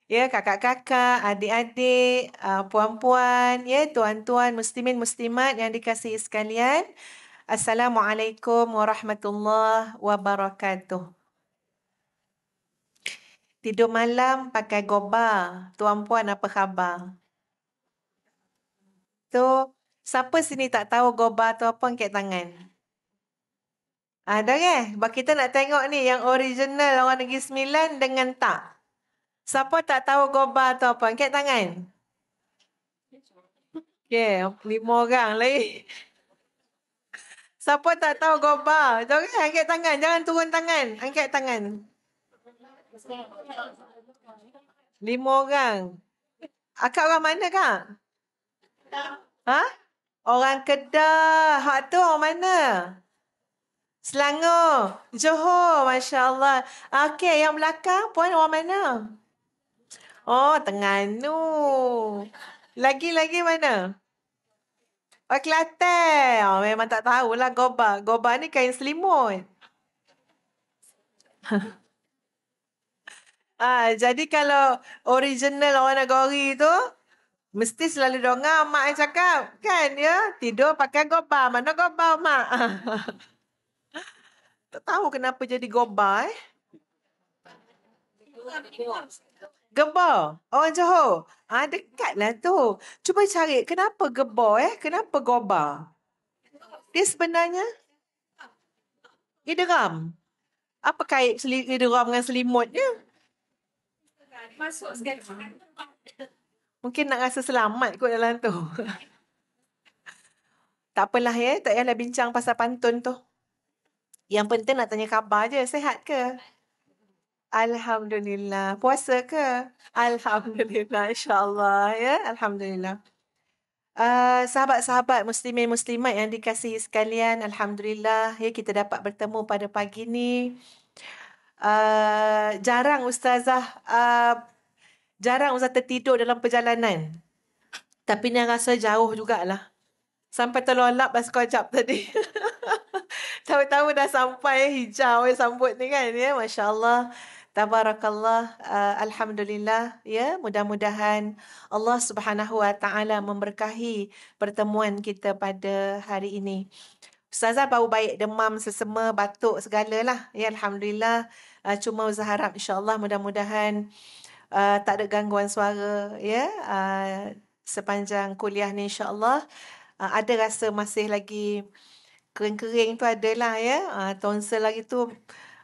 Ya, kakak-kakak, adik-adik, puan-puan, ya, tuan-tuan, muslimin, muslimat yang dikasihi sekalian. Assalamualaikum warahmatullahi wabarakatuh. Tidur malam pakai gobar. Tuan-puan apa khabar? So, siapa sini tak tahu gobar tu apa, angkat tangan. Ada ke? Sebab kita nak tengok ni yang original orang Negeri Sembilan dengan tak. Siapa tak tahu gobar tu apa, angkat tangan. Okay, 5 orang lagi. Siapa tak tahu gobar? Jangan angkat tangan. Jangan turun tangan. Angkat tangan. 5 orang. Akak orang mana, Kak? Ha? Orang Kedah. Hak tu orang mana? Selangor. Johor. Masya Allah. Okey, yang belakang puan orang mana? Oh, Terengganu. Lagi mana? Oh, Kelantan. Oh, memang tak tahulah gobar. Gobar ni kain selimut. Jadi kalau original orang Nagori tu, mesti selalu dengar mak yang cakap, kan ya? Tidur pakai gobar. Mana gobar mak? Tak tahu kenapa jadi gobar eh. Gebar. Orang Johor. Dekatlah tu. Cuba cari kenapa gebar eh? Kenapa gobar? Dia sebenarnya ideram. Apa kait ideram dengan selimut dia? Mungkin nak rasa selamat kot dalam tu. Tak apalah ya. Tak payahlah bincang pasal pantun tu. Yang penting nak tanya khabar je. Sihat ke? Alhamdulillah. Puasa ke? Alhamdulillah. InsyaAllah. Ya, Alhamdulillah. Sahabat-sahabat muslimin muslimat yang dikasihi sekalian, Alhamdulillah ya kita dapat bertemu pada pagi ni. Jarang ustazah tertidur dalam perjalanan. Tapi ni rasa jauh jugalah. Sampai terlolap dah sekejap tadi. Tahu-tahu dah sampai hijau sambut ni kan ya. Masya Allah. Tabarakallah. Alhamdulillah ya. Mudah-mudahan Allah Subhanahu Wa Taala memberkahi pertemuan kita pada hari ini. Ustazah baru baik demam sesama batuk segalalah. Ya Alhamdulillah. Cuma Ustazah harap insya-Allah mudah-mudahan tak ada gangguan suara ya. Sepanjang kuliah ni insya-Allah. Ada rasa masih lagi kering-kering tu adalah ya. Tonsil lagi tu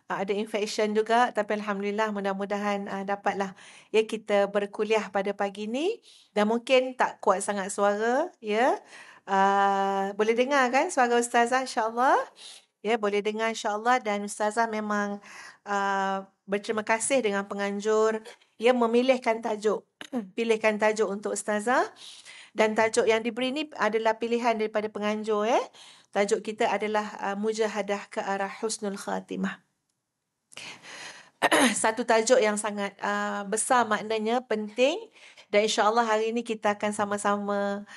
ada infection juga. Tapi Alhamdulillah mudah-mudahan dapatlah ya kita berkuliah pada pagi ni. Dan mungkin tak kuat sangat suara ya. Boleh dengar kan suara Ustazah insyaAllah. Ya boleh dengar insyaAllah. Dan Ustazah memang berterima kasih dengan penganjur. Ya memilihkan tajuk. Pilihkan tajuk untuk Ustazah. Dan tajuk yang diberi ni adalah pilihan daripada penganjur ya. Tajuk kita adalah Mujahadah ke arah Husnul Khatimah. Satu tajuk yang sangat besar maknanya, penting. Dan insyaAllah hari ini kita akan sama-sama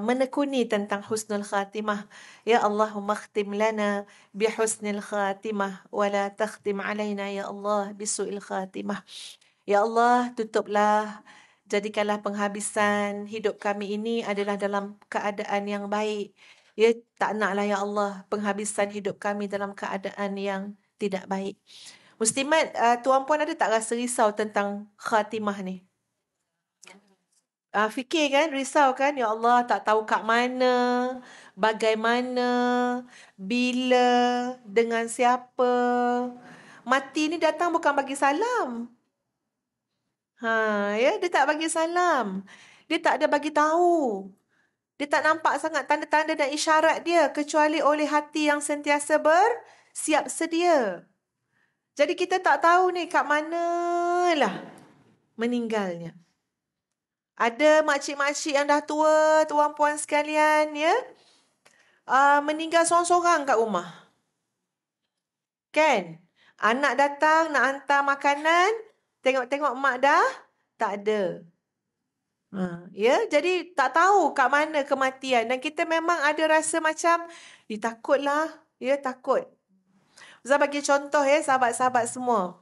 menekuni tentang Husnul Khatimah. Ya Allahumma khtim lana bi husnil khatimah wa la takhtim alaina ya Allah bisu'il khatimah. Ya Allah, tutuplah. Jadikanlah penghabisan hidup kami ini adalah dalam keadaan yang baik. Ya, tak naklah ya Allah penghabisan hidup kami dalam keadaan yang tidak baik. Muslimat, tuan-puan ada tak rasa risau tentang khatimah ni? Fikir kan, risau kan? Ya Allah, tak tahu kat mana, bagaimana, bila, dengan siapa. Mati ni datang bukan bagi salam. Ya, dia tak bagi salam. Dia tak ada bagi tahu. Dia tak nampak sangat tanda-tanda dan isyarat dia kecuali oleh hati yang sentiasa bersiap sedia. Jadi kita tak tahu ni kat manalah meninggalnya. Ada makcik-makcik yang dah tua, tuan-puan sekalian ya. Meninggal sorang-sorang kat rumah. Kan? Anak datang nak hantar makanan, tengok-tengok mak dah tak ada. Ya, jadi tak tahu kat mana kematian. Dan kita memang ada rasa macam, takutlah. Ya, takut. Ustaz bagi contoh ya, sahabat-sahabat semua.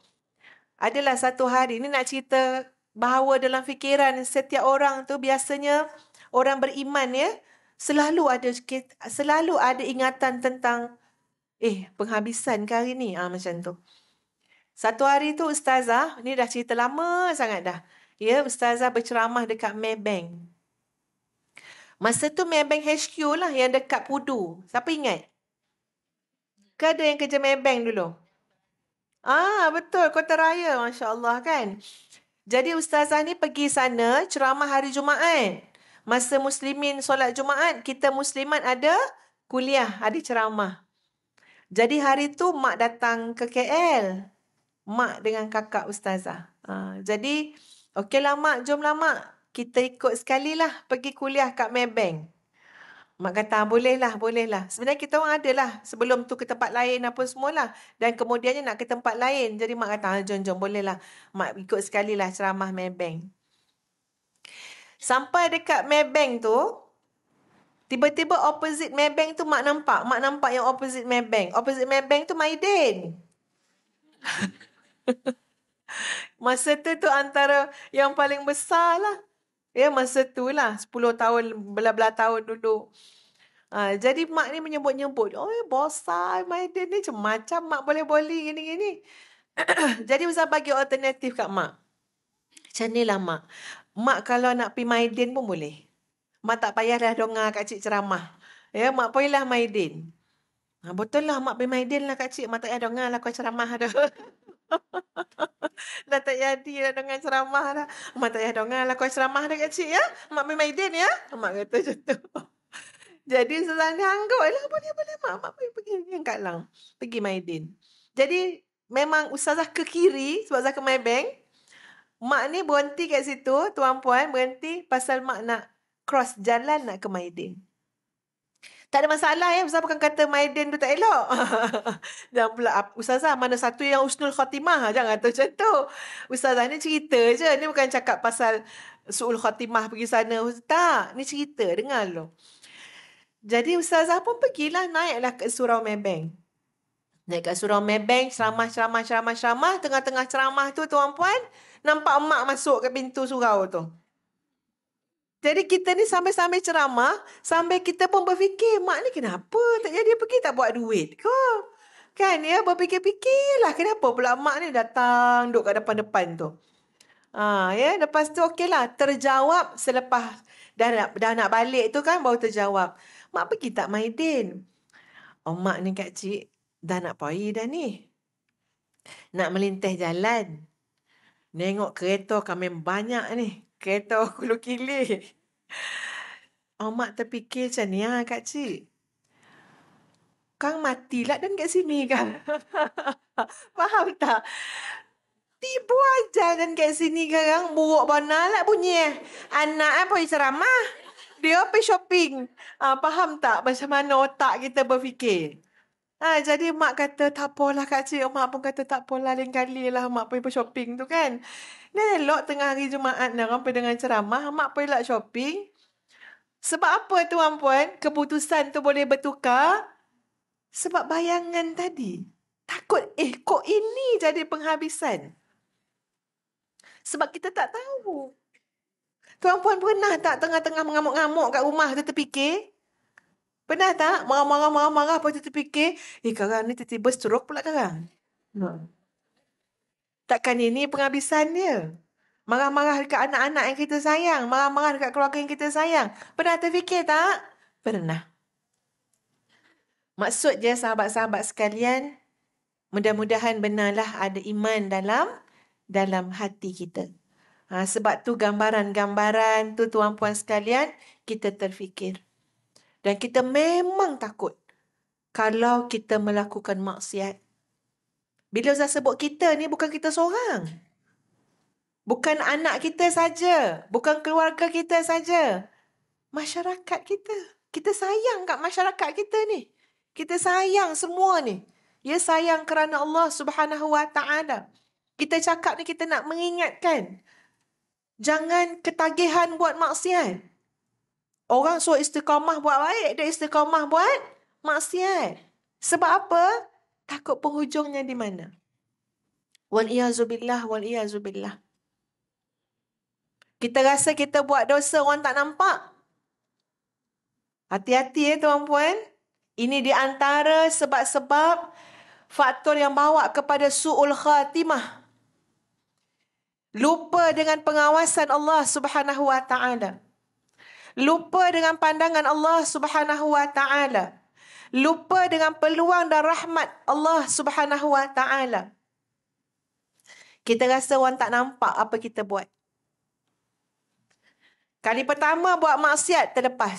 Adalah satu hari, ni nak cerita Bahawa dalam fikiran setiap orang tu biasanya orang beriman ya, selalu ada ingatan tentang penghabisan ke hari ni. Macam tu. Satu hari tu ustazah, ni dah cerita lama sangat dah. Ya, ustazah berceramah dekat Maybank. Masa tu Maybank HQ lah yang dekat Pudu. Siapa ingat? Ke ada yang kerja Maybank dulu? Betul. Kota Raya. Masya Allah kan? Jadi ustazah ni pergi sana ceramah hari Jumaat. Masa muslimin solat Jumaat, kita muslimat ada kuliah, ada ceramah. Jadi hari tu mak datang ke KL. Mak dengan kakak ustazah. Jadi, okeylah mak, jomlah mak. Kita ikut sekali lah pergi kuliah kat Maybank. Mak kata, bolehlah, bolehlah. Sebenarnya kita orang ada lah. Sebelum tu ke tempat lain apa semualah. Dan kemudiannya nak ke tempat lain. Jadi mak kata, jom, bolehlah. Mak ikut sekali lah ceramah Maybank. Sampai dekat Maybank tu, tiba-tiba opposite Maybank tu mak nampak. Mak nampak yang opposite Maybank. Opposite Maybank tu Maidin. Masa tu antara yang paling besar lah. Ya, masa tu lah. 10 tahun, belah-belah tahun dulu. Jadi mak ni menyebut-nyebut. Bosai Maidin ni macam-macam mak boleh-boleh gini-gini. Jadi Ustaz bagi alternatif kat mak. Macam ni lah mak. Mak kalau nak pergi Maidin pun boleh. Mak tak payahlah dengar Kak Cik ceramah. Ya, mak pergilah Maidin. Betul lah mak pergi Maidin lah Kak Cik. Mak tak payah dengar lah kau ceramah dah. Dah tak jadi dah dengar ceramah dah. Mak tak payah dengar lah kau ceramah dah Kak Cik ya. Mak pergi Maidin ya. Mak kata macam tu. Jadi Ustazah ni anggut lah. Boleh mak. Mak pergi Kak Lang. Pergi Maidin. Jadi memang Ustazah ke kiri sebab Ustazah ke Maybank. Mak ni berhenti kat situ. Tuan-puan berhenti pasal mak nak cross jalan nak ke Maidin. Tak ada masalah ya. Ustazah bukan kata Maidin tu tak elok. Jangan pula Ustazah mana satu yang Husnul Khatimah. Jangan kata macam tu. Ustazah ni cerita je. Ni bukan cakap pasal Su'ul Khatimah pergi sana. Tak. Ni cerita. Dengar lo. Jadi Ustazah pun pergilah naiklah ke surau Maybank. Naik kat surau Maybank. Ceramah. Tengah-tengah ceramah tu tuan-puan. Nampak emak masuk ke pintu surau tu. Jadi kita ni sambil-sambil ceramah, sambil kita pun berfikir, mak ni kenapa tak jadi pergi tak buat duit ke? Kan ya, berfikir-fikirlah kenapa pula mak ni datang duduk kat depan-depan tu. Ya, lepas tu okeylah, terjawab selepas dah nak balik tu kan baru terjawab. Mak pergi tak Maidin? Mak ni Kak Cik, dah nak pergi dah ni. Nak melintih jalan. Nengok kereta kami banyak ni. Kereta Hulu Kilir. Mak terfikir macam ni Kak Cik. Kang matilah dan kat sini kan. Faham tak? Tiba aja dan kat sini kan. Buruk bona lah bunyi. Anak pergi ceramah. Dia pergi shopping. Faham tak macam mana otak kita berfikir? Jadi mak kata tak apalah Kak Cik. Mak pun kata tak apalah lain kali lah mak pergi shopping tu kan. Dan elok tengah hari Jumaat nak pergi dengan ceramah. Mak pergi lah shopping. Sebab apa tuan-puan? Keputusan tu boleh bertukar. Sebab bayangan tadi. Takut kok ini jadi penghabisan. Sebab kita tak tahu. Tuan-puan pernah tak tengah-tengah mengamuk-ngamuk kat rumah tu terfikir? Pernah tak? Marah-marah lepas tu terfikir, karang ni tiba-tiba stroke pula karang. Takkan ini penghabisan dia? Marah-marah dekat anak-anak yang kita sayang. Marah-marah dekat keluarga yang kita sayang. Pernah terfikir tak? Pernah. Maksud je sahabat-sahabat sekalian, mudah-mudahan benarlah ada iman dalam hati kita. Sebab tu gambaran-gambaran tu tuan-puan sekalian, kita terfikir. Dan kita memang takut kalau kita melakukan maksiat. Bila Ustaz sebut kita ni bukan kita seorang. Bukan anak kita saja, bukan keluarga kita saja. Masyarakat kita. Kita sayang kat masyarakat kita ni. Kita sayang semua ni. Ya, sayang kerana Allah Subhanahu Wa Taala. Kita cakap ni kita nak mengingatkan. Jangan ketagihan buat maksiat. Orang suruh istiqamah buat baik, dia istiqamah buat maksiat. Sebab apa? Takut penghujungnya di mana? Wal-iyazubillah. Kita rasa kita buat dosa orang tak nampak. Hati-hati tuan-puan. Ini di antara sebab-sebab faktor yang bawa kepada su'ul khatimah. Lupa dengan pengawasan Allah Subhanahu wa taala. Lupa dengan pandangan Allah Subhanahu wa taala. Lupa dengan peluang dan rahmat Allah Subhanahu wa taala. Kita rasa orang tak nampak apa kita buat. Kali pertama buat maksiat terlepas.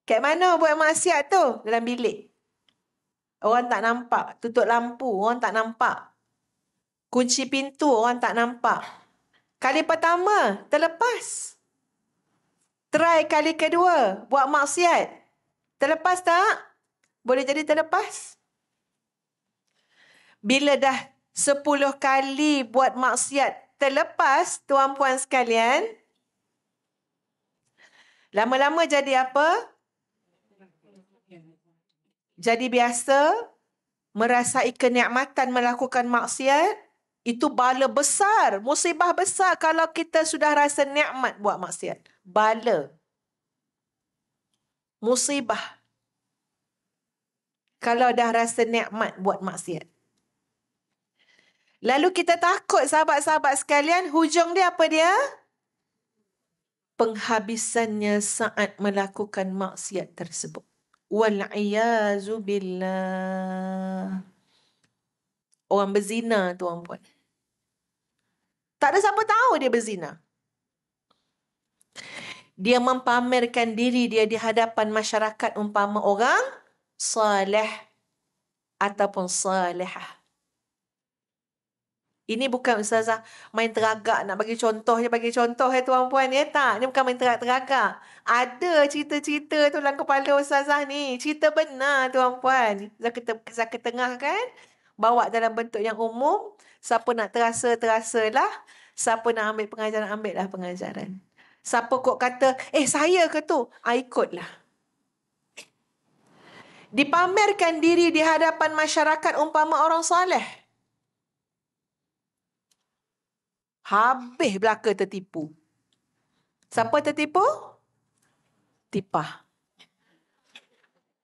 Kat mana buat maksiat tu? Dalam bilik. Orang tak nampak. Tutup lampu, orang tak nampak. Kunci pintu, orang tak nampak. Kali pertama, terlepas. Try kali kedua, buat maksiat. Terlepas tak? Boleh jadi terlepas. Bila dah 10 kali buat maksiat terlepas, tuan-puan sekalian, lama-lama jadi apa? Jadi biasa, merasai kenikmatan melakukan maksiat, itu bala besar, musibah besar kalau kita sudah rasa nikmat buat maksiat. Bala. Musibah. Kalau dah rasa nikmat buat maksiat. Lalu kita takut sahabat-sahabat sekalian, hujung dia apa dia? Penghabisannya saat melakukan maksiat tersebut. Wal'iyazu billah. Orang berzina, tuan-puan. Tak ada siapa tahu dia berzina. Dia mempamerkan diri dia di hadapan masyarakat umpama orang salih ataupun salihah. Ini bukan ustazah main teragak nak bagi contoh tuan-puan ya, tak. Ini bukan main teragak. Ada cerita-cerita tu dalam kepala ustazah ni. Cerita benar tuan-puan. Zakat tengah kan. Bawa dalam bentuk yang umum. Siapa nak terasalah. Siapa nak ambil pengajaran, ambillah pengajaran. Siapa kok kata, saya ke tu? Ikutlah. Dipamerkan diri di hadapan masyarakat umpama orang soleh. Habis belaka tertipu. Siapa tertipu? Tipah.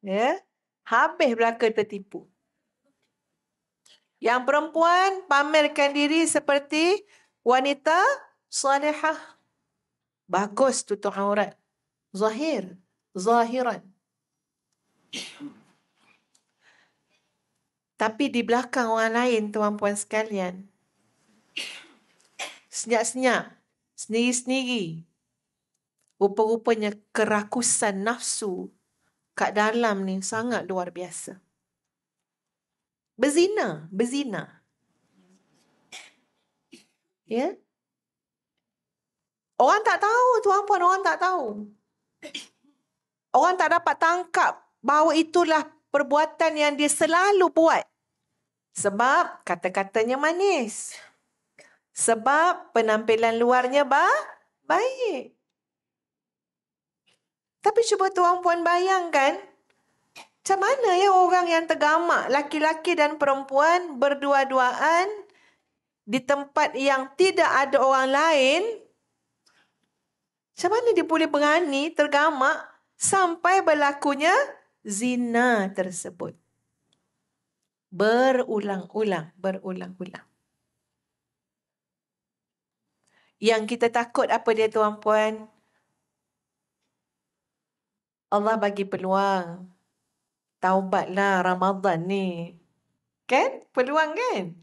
Ya? Habis belaka tertipu. Yang perempuan pamerkan diri seperti wanita salihah. Bagus tutup aurat. Zahiran. Tapi di belakang orang lain, tuan-puan sekalian, senyap-senyap, sendiri-sendiri, rupa-rupanya kerakusan nafsu kat dalam ni sangat luar biasa. Berzina. Ya? Orang tak tahu, tuan-puan, orang tak tahu. Orang tak dapat tangkap bahawa itulah perbuatan yang dia selalu buat. Sebab kata-katanya manis. Sebab penampilan luarnya baik. Tapi cuba tuan-puan bayangkan, macam mana ya orang yang tergamak, laki-laki dan perempuan berdua-duaan di tempat yang tidak ada orang lain, macam mana dia boleh berani tergamak sampai berlakunya zina tersebut. Berulang-ulang. Yang kita takut apa dia tuan-puan? Allah bagi peluang. Taubatlah Ramadan ni. Kan? Peluang kan?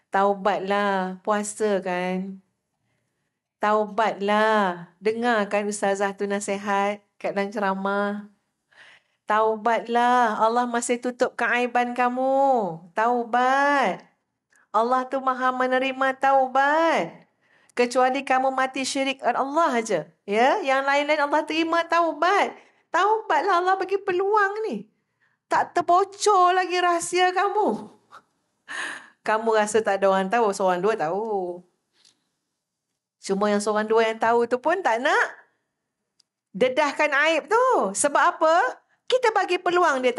Taubatlah puasa kan? Taubatlah. Dengarkan ustazah tu nasihat kat dalam ceramah. Taubatlah. Allah masih tutup keaiban kamu. Taubat. Allah tu maha menerima taubat. Kecuali kamu mati syirik Allah aja. Ya? Yang lain-lain Allah terima taubat. Taubatlah, Allah bagi peluang ni. Tak terbocor lagi rahsia kamu. Kamu rasa tak ada orang tahu, seorang dua tahu. Cuma yang seorang dua yang tahu tu pun tak nak dedahkan aib tu. Sebab apa? Kita bagi peluang dia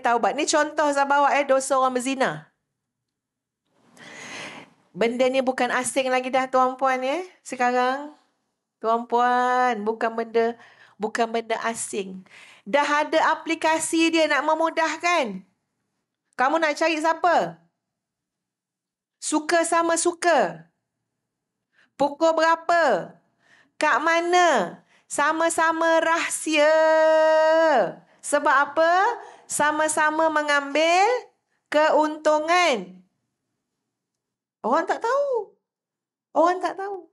taubat. Ni contoh saya bawa dosa orang berzina. Benda ni bukan asing lagi dah tuan-puan ya. Sekarang, tuan-puan, bukan benda asing. Dah ada aplikasi dia nak memudahkan. Kamu nak cari siapa? Suka sama suka. Pukul berapa? Kat mana? Sama-sama rahsia. Sebab apa? Sama-sama mengambil keuntungan. Orang tak tahu. Orang tak tahu.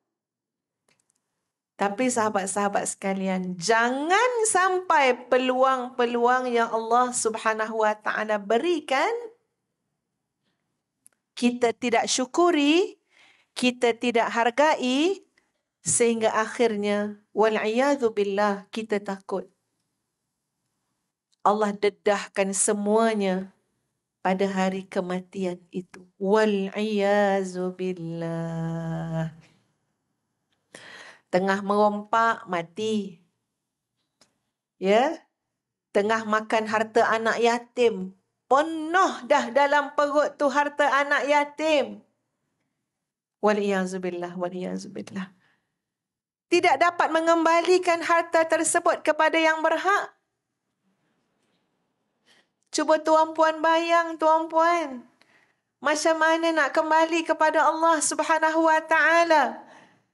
Tapi sahabat-sahabat sekalian, jangan sampai peluang-peluang yang Allah Subhanahu Wa Taala berikan kita tidak syukuri, kita tidak hargai, sehingga akhirnya wal'iyadzu billah kita takut. Allah dedahkan semuanya pada hari kematian itu. Wal'iyadzu billah. Tengah merompak, mati. Ya? Tengah makan harta anak yatim. Penuh dah dalam perut tu harta anak yatim. Wal'iyadzubillah, wal'iyadzubillah. Tidak dapat mengembalikan harta tersebut kepada yang berhak. Cuba tuan-puan bayang, tuan-puan. Macam mana nak kembali kepada Allah Subhanahu Wa Taala?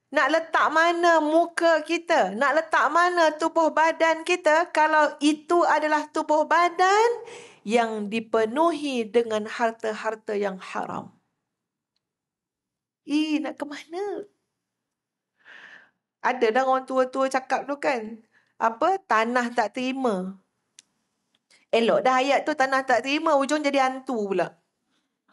Nak letak mana muka kita? Nak letak mana tubuh badan kita kalau itu adalah tubuh badan yang dipenuhi dengan harta-harta yang haram? Nak ke mana? Ada dah orang tua-tua cakap tu kan. Apa? Tanah tak terima. Elok dah ayat tu, tanah tak terima, ujung jadi hantu pula.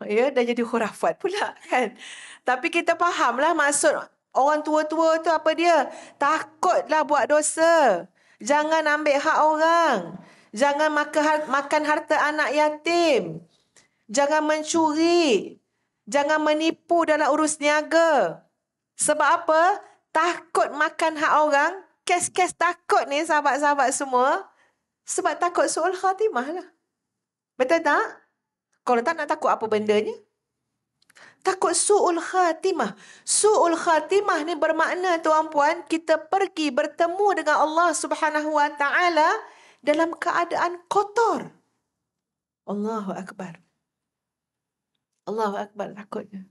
Ya, dah jadi khurafat pula kan. Tapi kita fahamlah maksud orang tua-tua tu apa dia. Takutlah buat dosa. Jangan ambil hak orang. Jangan makan harta anak yatim. Jangan mencuri. Jangan menipu dalam urus niaga. Sebab apa? Takut makan hak orang. Kes-kes takut ni sahabat-sahabat semua. Sebab takut su'ul khatimah lah. Betul tak? Kalau tak nak takut apa bendanya? Takut su'ul khatimah. Su'ul khatimah ni bermakna tuan-puan, kita pergi bertemu dengan Allah Subhanahu Wa Taala dalam keadaan kotor. Allahu Akbar. Allahu Akbar, takutnya.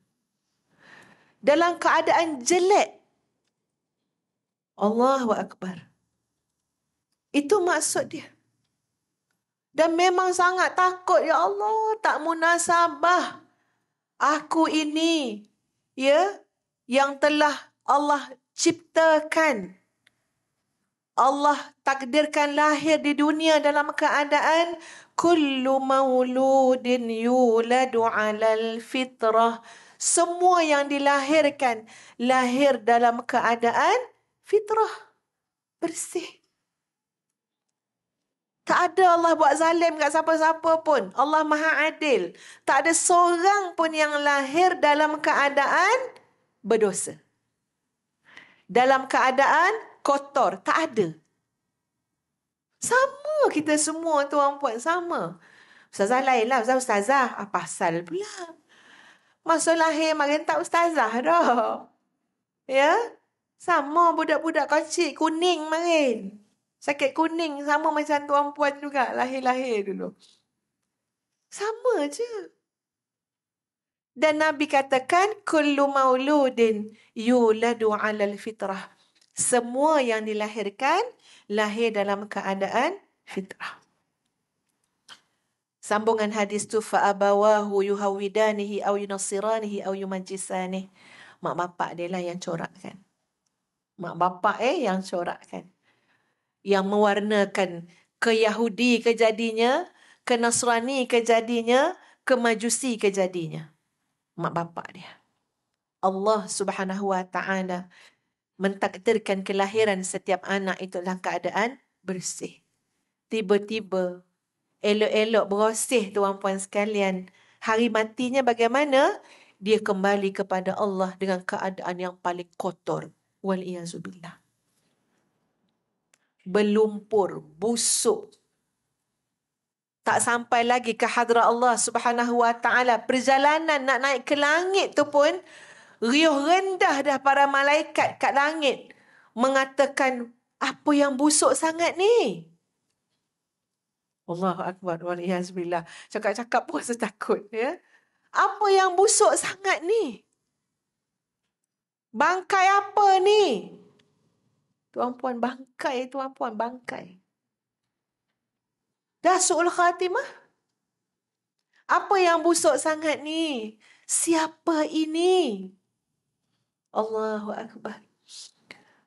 Dalam keadaan jelek. Allahu Akbar. Itu maksud dia. Dan memang sangat takut, ya Allah, tak munasabah. Aku ini, ya, yang telah Allah ciptakan. Allah takdirkan lahir di dunia dalam keadaan kullu mauludin yuladu alal fitrah. Semua yang dilahirkan, lahir dalam keadaan fitrah. Bersih. Tak ada Allah buat zalim kat siapa-siapa pun. Allah Maha Adil. Tak ada seorang pun yang lahir dalam keadaan berdosa. Dalam keadaan kotor. Tak ada. Sama kita semua tuan-puan. Sama. Ustazah lain lah. Ustazah. Apa pasal pula? Masa lahir makin tak ustazah dah. Ya? Sama budak-budak kecil kuning makin. Sakit kuning sama macam tuan-puan juga lahir-lahir dulu. Sama je. Dan Nabi katakan kullu mauludin yuladu 'alal fitrah. Semua yang dilahirkan lahir dalam keadaan fitrah. Sambungan hadis tu fa abawahu yuhawidanihi aw yunassiranihi aw yumajjisanihi. Mak bapak dia lah yang corakkan. Mak bapak yang corakkan. Yang mewarnakan ke Yahudi kejadinya, ke Nasrani kejadinya, ke Majusi kejadinya. Mak bapak dia. Allah Subhanahu Wa Taala mentakdirkan kelahiran setiap anak itu dalam keadaan bersih. Tiba-tiba, elok-elok bersih tuan-puan sekalian. Hari matinya bagaimana? Dia kembali kepada Allah dengan keadaan yang paling kotor. Wal-iyazubillah. Berlumpur, busuk. Tak sampai lagi ke hadrat Allah Subhanahu Wa Taala. Perjalanan nak naik ke langit tu pun Riuh rendah dah para malaikat kat langit mengatakan, apa yang busuk sangat ni? Allahu Akbar. Waliyahzubillah. Cakap-cakap pun rasa takut. Ya? Apa yang busuk sangat ni? Bangkai apa ni? Tuan-puan, bangkai tuan-puan, bangkai. Dah su'ul khatimah? Apa yang busuk sangat ni? Siapa ini? Allahu Akbar.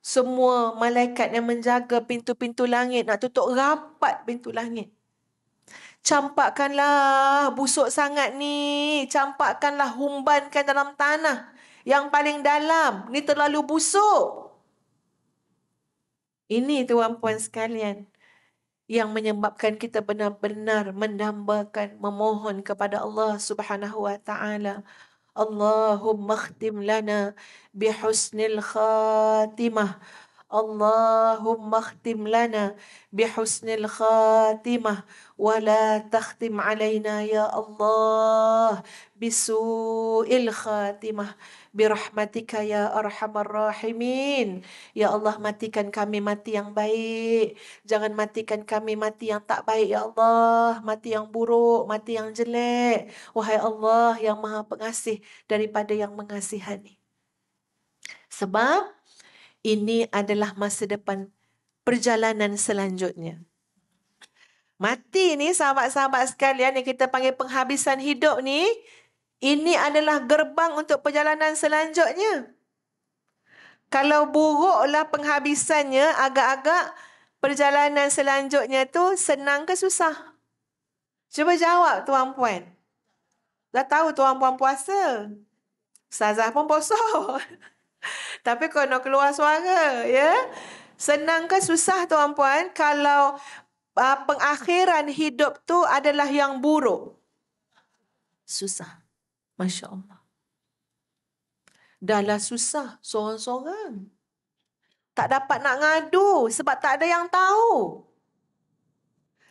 Semua malaikat yang menjaga pintu-pintu langit nak tutup rapat pintu langit. Campakkanlah busuk sangat ni. Campakkanlah, humbankan dalam tanah yang paling dalam. Ni terlalu busuk. Ini tuan-puan sekalian yang menyebabkan kita benar-benar mendambakan, memohon kepada Allah Subhanahu wa taala. Allahumma khtim lana bihusnil khatimah. Allahumma khtim lana bihusnil khatimah wa la takhtim alaina ya Allah bisu'il khatimah birahmatika ya arhamar rahimin. Ya Allah, matikan kami mati yang baik, jangan matikan kami mati yang tak baik ya Allah, mati yang buruk, mati yang jelek. Wahai Allah yang Maha Pengasih daripada yang mengasihani. Sebab ini adalah masa depan perjalanan selanjutnya. Mati ni sahabat-sahabat sekalian yang kita panggil penghabisan hidup ni, ini adalah gerbang untuk perjalanan selanjutnya. Kalau buruklah penghabisannya, agak-agak perjalanan selanjutnya tu senang ke susah? Cuba jawab tuan-puan. Dah tahu tuan-puan puasa. Ustazah pun puasa. Tapi kau nak keluar suara, ya? Senang ke susah tuan-puan kalau pengakhiran hidup tu adalah yang buruk? Susah. Masya Allah. Dahlah susah sorang-sorang. Tak dapat nak ngadu sebab tak ada yang tahu.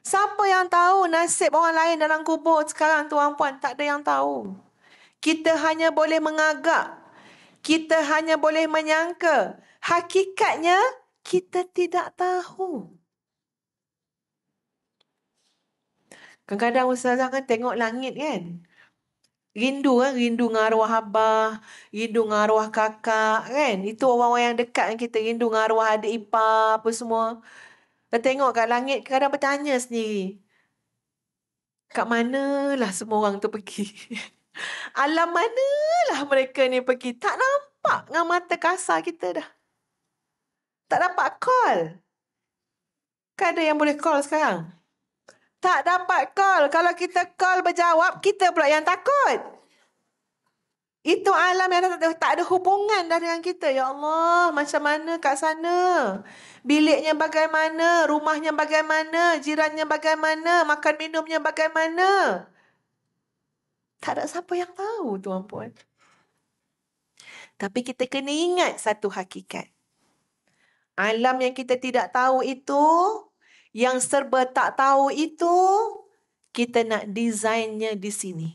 Siapa yang tahu nasib orang lain dalam kubur sekarang tuan-puan? Tak ada yang tahu. Kita hanya boleh mengagak. Kita hanya boleh menyangka. Hakikatnya, kita tidak tahu. Kadang-kadang ustazah kan tengok langit kan. Rindu kan, rindu dengan arwah abah, rindu dengan arwah kakak kan. Itu orang-orang yang dekat dengan kita, rindu dengan arwah adik ipar, apa semua. Dan tengok kat langit, kadang bertanya sendiri. Kat manalah semua orang tu pergi? Alam manalah mereka ni pergi? Tak nampak dengan mata kasar kita dah. Tak dapat call. Kan ada yang boleh call sekarang? Tak dapat call. Kalau kita call berjawab, kita pula yang takut. Itu alam yang tak ada hubungan dah dengan kita. Ya Allah, macam mana kat sana? Biliknya bagaimana? Rumahnya bagaimana? Jirannya bagaimana? Makan minumnya bagaimana? Tak ada siapa yang tahu, tuan-puan. Tapi kita kena ingat satu hakikat. Alam yang kita tidak tahu itu, yang serba tak tahu itu, kita nak desainnya di sini.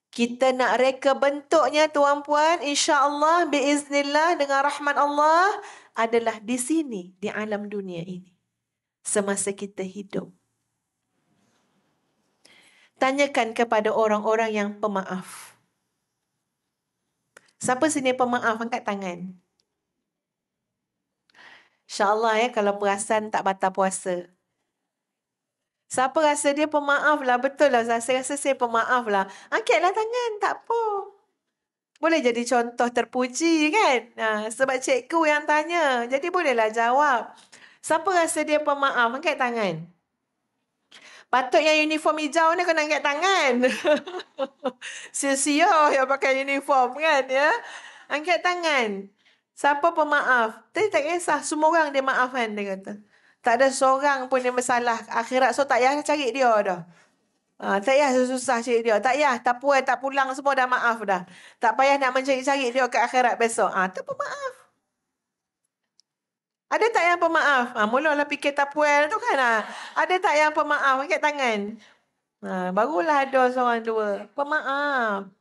Kita nak reka bentuknya tuan-puan, insya-Allah biiznillah dengan rahmat Allah adalah di sini, di alam dunia ini. Semasa kita hidup. Tanyakan kepada orang-orang yang pemaaf. Siapa sini pemaaf? Angkat tangan. InsyaAllah ya, kalau perasan tak batal puasa. Siapa rasa dia pemaaf lah? Betul lah, saya rasa saya pemaaf lah. Angkatlah tangan, tak apa. Boleh jadi contoh terpuji kan? Sebab cikgu yang tanya. Jadi bolehlah jawab. Siapa rasa dia pemaaf? Angkat tangan. Patut yang uniform hijau ni kena angkat tangan. Sia-sia yang pakai uniform kan ya? Angkat tangan. Siapa pemaaf? Tapi tak kisah. Semua orang dia maafkan dia kata. Tak ada seorang pun yang bersalah akhirat. So tak payah cari dia dah. Tak payah susah cari dia. Tak payah. Tak puas, tak pulang semua dah maaf dah. Tak payah nak mencari-cari dia ke akhirat besok. Tu pemaaf. Ada tak yang pemaaf? Mulalah fikir tak puas tu kan. Ada tak yang pemaaf? Angkat tangan. Barulah ada seorang dua. Pemaaf.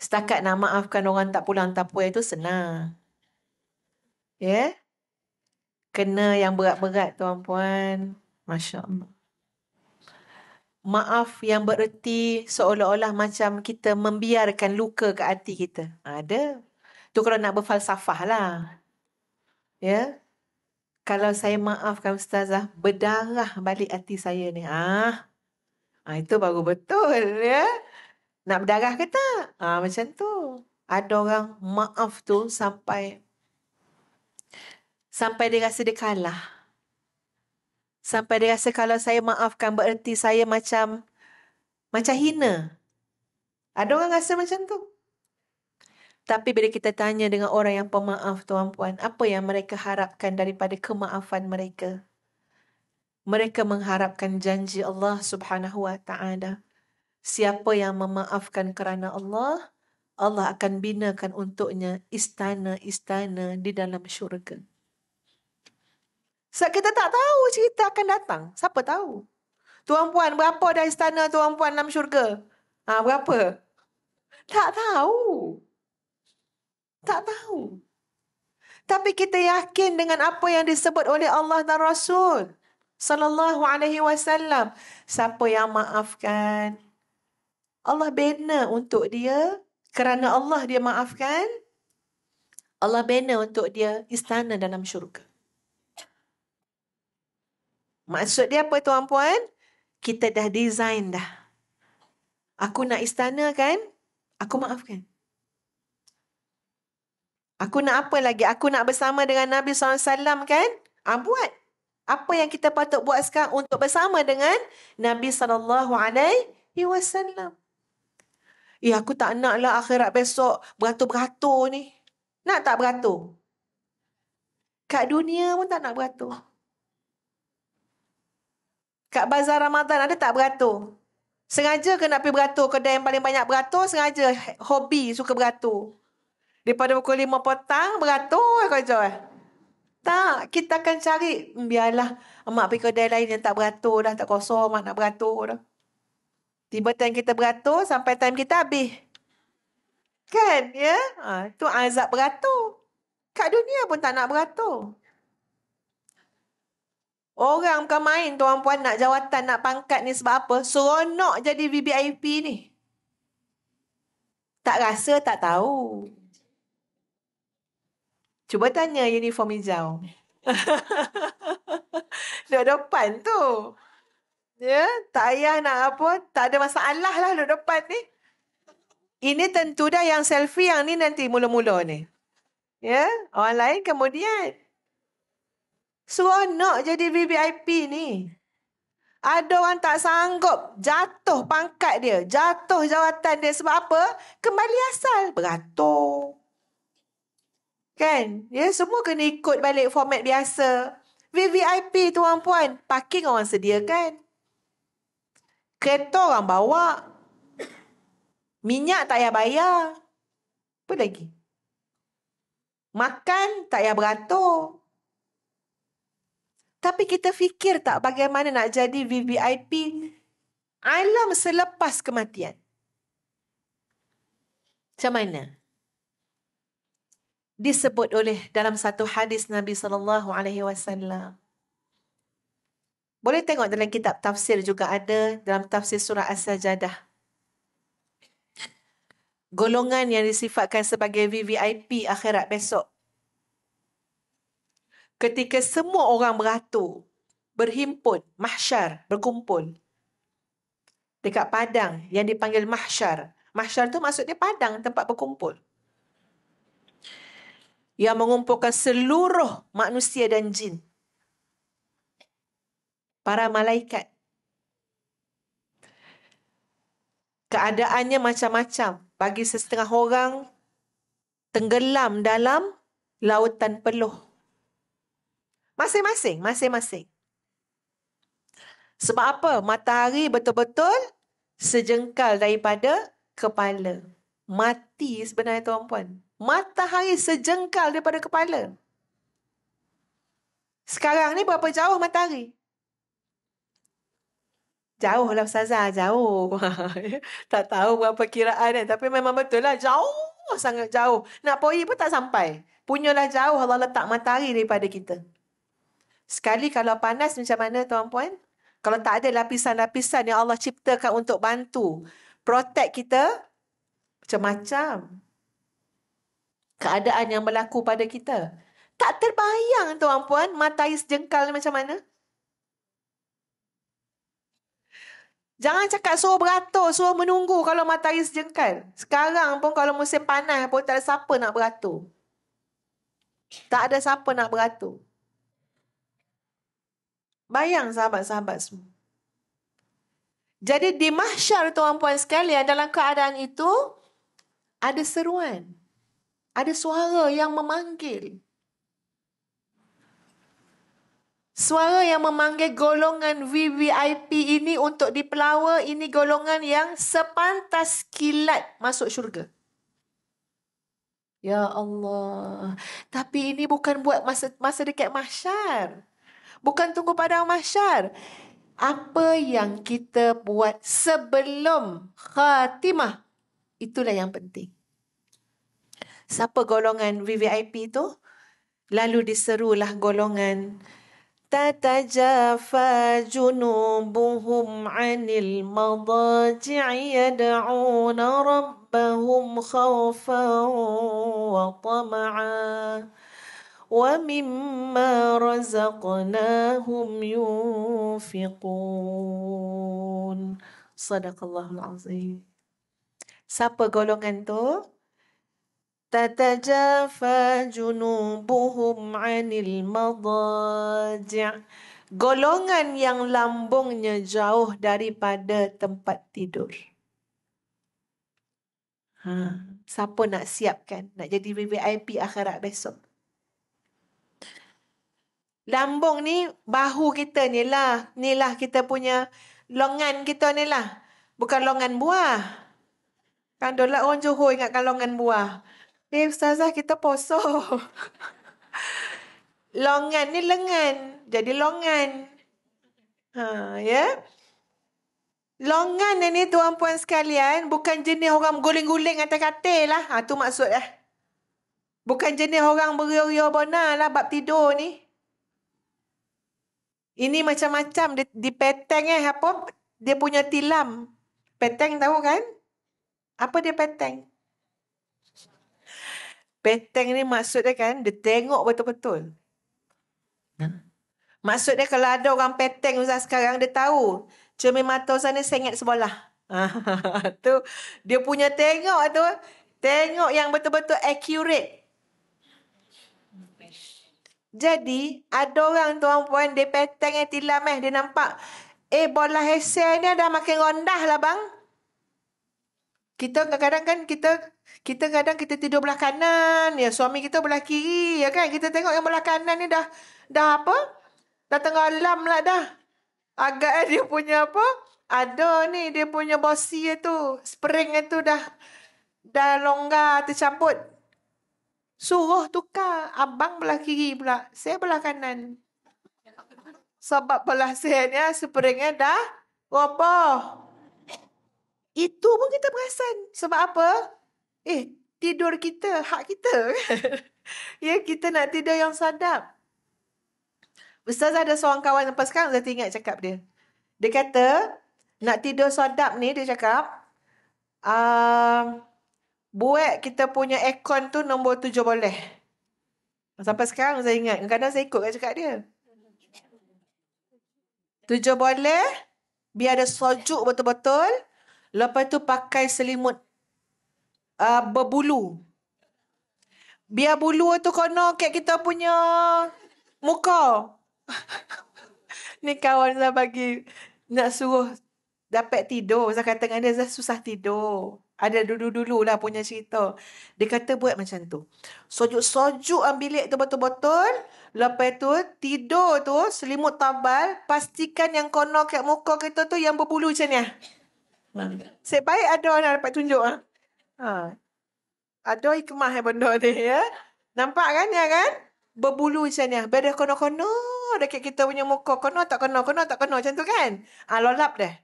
Setakat nak maafkan orang tak pulang tak puas itu senang. Ya? Kena yang berat-berat tuan-puan. Masya Allah. Maaf yang bererti seolah-olah macam kita membiarkan luka ke hati kita. Ada. Tu kalau nak berfalsafah lah. Ya? Kalau saya maafkan Ustazah, berdarah balik hati saya ni. Itu baru betul. Ya? Nak berdarah ke tak? Macam tu. Ada orang maaf tu sampai dia rasa dia kalah. Sampai dia rasa kalau saya maafkan bererti saya macam hina. Ada orang rasa macam tu. Tapi bila kita tanya dengan orang yang pemaaf tuan-puan, apa yang mereka harapkan daripada kemaafan mereka? Mereka mengharapkan janji Allah Subhanahu wa taala. Siapa yang memaafkan kerana Allah, Allah akan binakan untuknya istana-istana di dalam syurga. Sebab kita tak tahu cerita akan datang. Siapa tahu? Tuan-puan, berapa dah istana tuan-puan dalam syurga? Berapa? Tak tahu. Tak tahu. Tapi kita yakin dengan apa yang disebut oleh Allah dan Rasul sallallahu alaihi wasallam. Siapa yang maafkan, Allah bina untuk dia. Kerana Allah dia maafkan, Allah bina untuk dia istana dalam syurga. Maksud dia apa tuan-puan? Kita dah design dah. Aku nak istana kan? Aku maafkan. Aku nak apa lagi? Aku nak bersama dengan Nabi SAW kan? Buat. Apa yang kita patut buat sekarang untuk bersama dengan Nabi SAW. Aku tak nak lah akhirat besok beratur-beratur ni. Nak tak beratur? Kat dunia pun tak nak beratur. Kat bazar Ramadan ada tak beratur? Sengaja ke nak pergi beratur? Kedai yang paling banyak beratur, sengaja hobi suka beratur. Daripada pukul 5 petang, beratur kau jual. Tak, kita akan cari. Biarlah, mak pergi kedai lain yang tak beratur dah. Tak kosong, mak nak beratur dah. Tiba time kita beratur, sampai time kita habis. Kan, ya? Itu azab beratur. Kat dunia pun tak nak beratur. Orang bukan main, tuan-puan, nak jawatan, nak pangkat ni sebab apa? Seronok jadi VVIP ni. Tak rasa, tak tahu. Cuba tanya uniform hijau. Duduk depan tu. Ya, tak payah nak apa. Tak ada masalah lah duduk depan ni. Ini tentu dah yang selfie yang ni nanti mula-mula ni. Ya, orang lain kemudian. Seronok jadi VVIP ni. Ada orang tak sanggup jatuh pangkat dia, jatuh jawatan dia sebab apa? Kembali asal, beratur. Kan? Ya, semua kena ikut balik format biasa. VVIP tuan-puan, parking orang sediakan. Kereta orang bawa. Minyak tak payah bayar. Apa lagi? Makan tak payah beratur. Tapi kita fikir tak bagaimana nak jadi VVIP alam selepas kematian? Macam mana? Disebut oleh dalam satu hadis Nabi SAW. Boleh tengok dalam kitab tafsir juga ada, dalam tafsir surah As-Sajadah. Golongan yang disifatkan sebagai VVIP akhirat besok. Ketika semua orang beratur, berhimpun, mahsyar, berkumpul. Dekat padang yang dipanggil mahsyar. Mahsyar tu maksudnya padang, tempat berkumpul. Yang mengumpulkan seluruh manusia dan jin. Para malaikat. Keadaannya macam-macam. Bagi setengah orang, tenggelam dalam lautan peluh. Masing-masing. Sebab apa? Matahari betul-betul sejengkal daripada kepala. Mati sebenarnya tuan-puan. Matahari sejengkal daripada kepala. Sekarang ni berapa jauh matahari? Jauh lah Ustazah, jauh. Tak tahu berapa kiraan kan. Tapi memang betul lah, jauh, sangat jauh. Nak pergi pun tak sampai. Punyalah jauh Allah letak matahari daripada kita. Sekali kalau panas macam mana tuan-puan? Kalau tak ada lapisan-lapisan yang Allah ciptakan untuk bantu protect kita, macam-macam keadaan yang berlaku pada kita. Tak terbayang tuan-puan, matahari sejengkal ni macam mana? Jangan cakap suruh beratur, suruh menunggu kalau matahari sejengkal. Sekarang pun kalau musim panas pun tak ada siapa nak beratur. Tak ada siapa nak beratur. Bayang sahabat-sahabat semua. Jadi di mahsyar tuan-puan sekalian, dalam keadaan itu, ada seruan. Ada suara yang memanggil. Suara yang memanggil golongan VVIP ini untuk dipelawa, ini golongan yang sepantas kilat masuk syurga. Ya Allah. Tapi ini bukan buat masa dekat mahsyar. Bukan tunggu padang mahsyar. Apa yang kita buat sebelum khatimah, itulah yang penting. Siapa golongan VVIP itu? Lalu diserulah golongan تتجافى جنوبهم عن المضاجع يدعون ربهم خوفا وطمعا ومما رزقناهم ينفقون. صدق الله العظيم. Siapa golongan tu? تتجافى جنوبهم عن المضاجع. Golongan yang lambungnya jauh daripada tempat tidur. Siapa nak siapkan? Nak jadi VVIP akhirat besok? Lambung ni, bahu kita ni lah. Ni lah kita punya longan kita ni lah. Bukan longan buah. Kan dulu orang Johor ingatkan longan buah. Ustazah, kita poso. Longan ni lengan. Jadi longan. Ya. Longan ni tuan-puan sekalian, bukan jenis orang guling-guling atas katil lah. Tu maksud lah. Bukan jenis orang beria-ria bona lah bab tidur ni. Ini macam-macam. Di peteng apa? Dia punya tilam. Peteng tahu kan? Apa dia peteng? Peteng ni maksudnya kan, dia tengok betul-betul. Maksudnya kalau ada orang peteng Ustaz sekarang, dia tahu cermin mata sana sengit sebelah. Tu dia punya tengok tu, tengok yang betul-betul accurate. Jadi ada orang tuan-puan dia peteng tilam dia nampak bola hesen ni dah makin rendah lah bang. Kita kadang-kadang kan kita kadang kita tidur belah kanan, ya suami kita belah kiri, ya kan? Kita tengok yang belah kanan ni dah apa? Dah tenggelam lah dah. Agak dia punya apa? Ada ni dia punya bosi tu, spring itu dah longgar tercabut. Suruh tukar, abang belah kiri pula, saya belah kanan. Sebab belah saya ni springnya dah roboh. Itu pun kita perasan. Sebab apa? Tidur kita, hak kita kan. Ya, kita nak tidur yang sadap. Ustaz ada seorang kawan sampai sekarang saya ingat cakap dia. Dia kata, nak tidur sadap ni, dia cakap, buat kita punya aircon tu nombor 7 boleh. Sampai sekarang saya ingat. Kadang-kadang saya ikut kat cakap dia. 7 boleh, biar ada sejuk betul-betul. Lepas tu pakai selimut berbulu. Biar bulu tu kono kat kita punya muka. Ni kawan saya bagi nak suruh dapat tidur. Saya kata dengan dia, saya susah tidur. Ada dulu-dulu lah punya cerita. Dia kata buat macam tu. Sojuk-sojuk bilik tu betul-betul. Lepas tu tidur tu selimut tabal. Pastikan yang kono kat muka kita tu yang berbulu macam ni. Sebaik ada orang dapat tunjuk. Ada hikmah benda ni ya. Nampak kan ya kan? Berbulu macam ni. Biar kono-kono dekat kita punya muka. Kono tak kono macam tu kan? Lolap dah.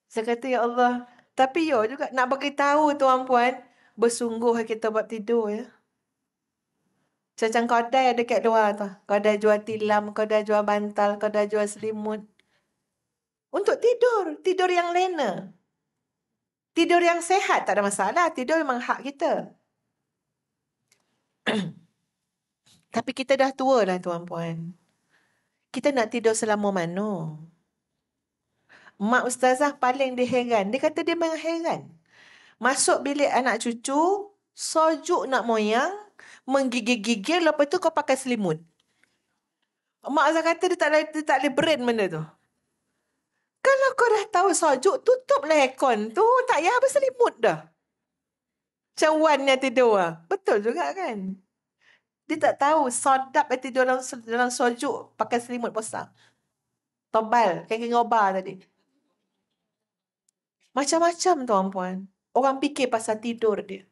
Saya kata, ya Allah. Tapi yo juga nak bagi tahu tuan-puan, bersungguh kita buat tidur ya. Macam kedai ada kat luar tu. Kedai jual tilam, kedai jual bantal, kedai jual selimut. Untuk tidur. Tidur yang lena. Tidur yang sehat tak ada masalah. Tidur memang hak kita. Tapi kita dah tua lah tuan-puan. Kita nak tidur selama mana? Mak ustazah paling dia heran. Dia kata dia memang heran. Masuk bilik anak cucu, sojuk nak moyang, menggigil-gigil, lepas tu kau pakai selimut. Mak ustazah kata dia tak boleh brain benda tu. Kalau kau dah tahu sojuk, tutuplah aircon tu. Tak payah berselimut dah. Macam Wan yang tidur lah. Betul juga kan? Dia tak tahu sodap yang tidur dalam sojuk pakai selimut besar. Tobal, kain ngobar tadi. Macam-macam tuan-puan. Orang fikir pasal tidur dia.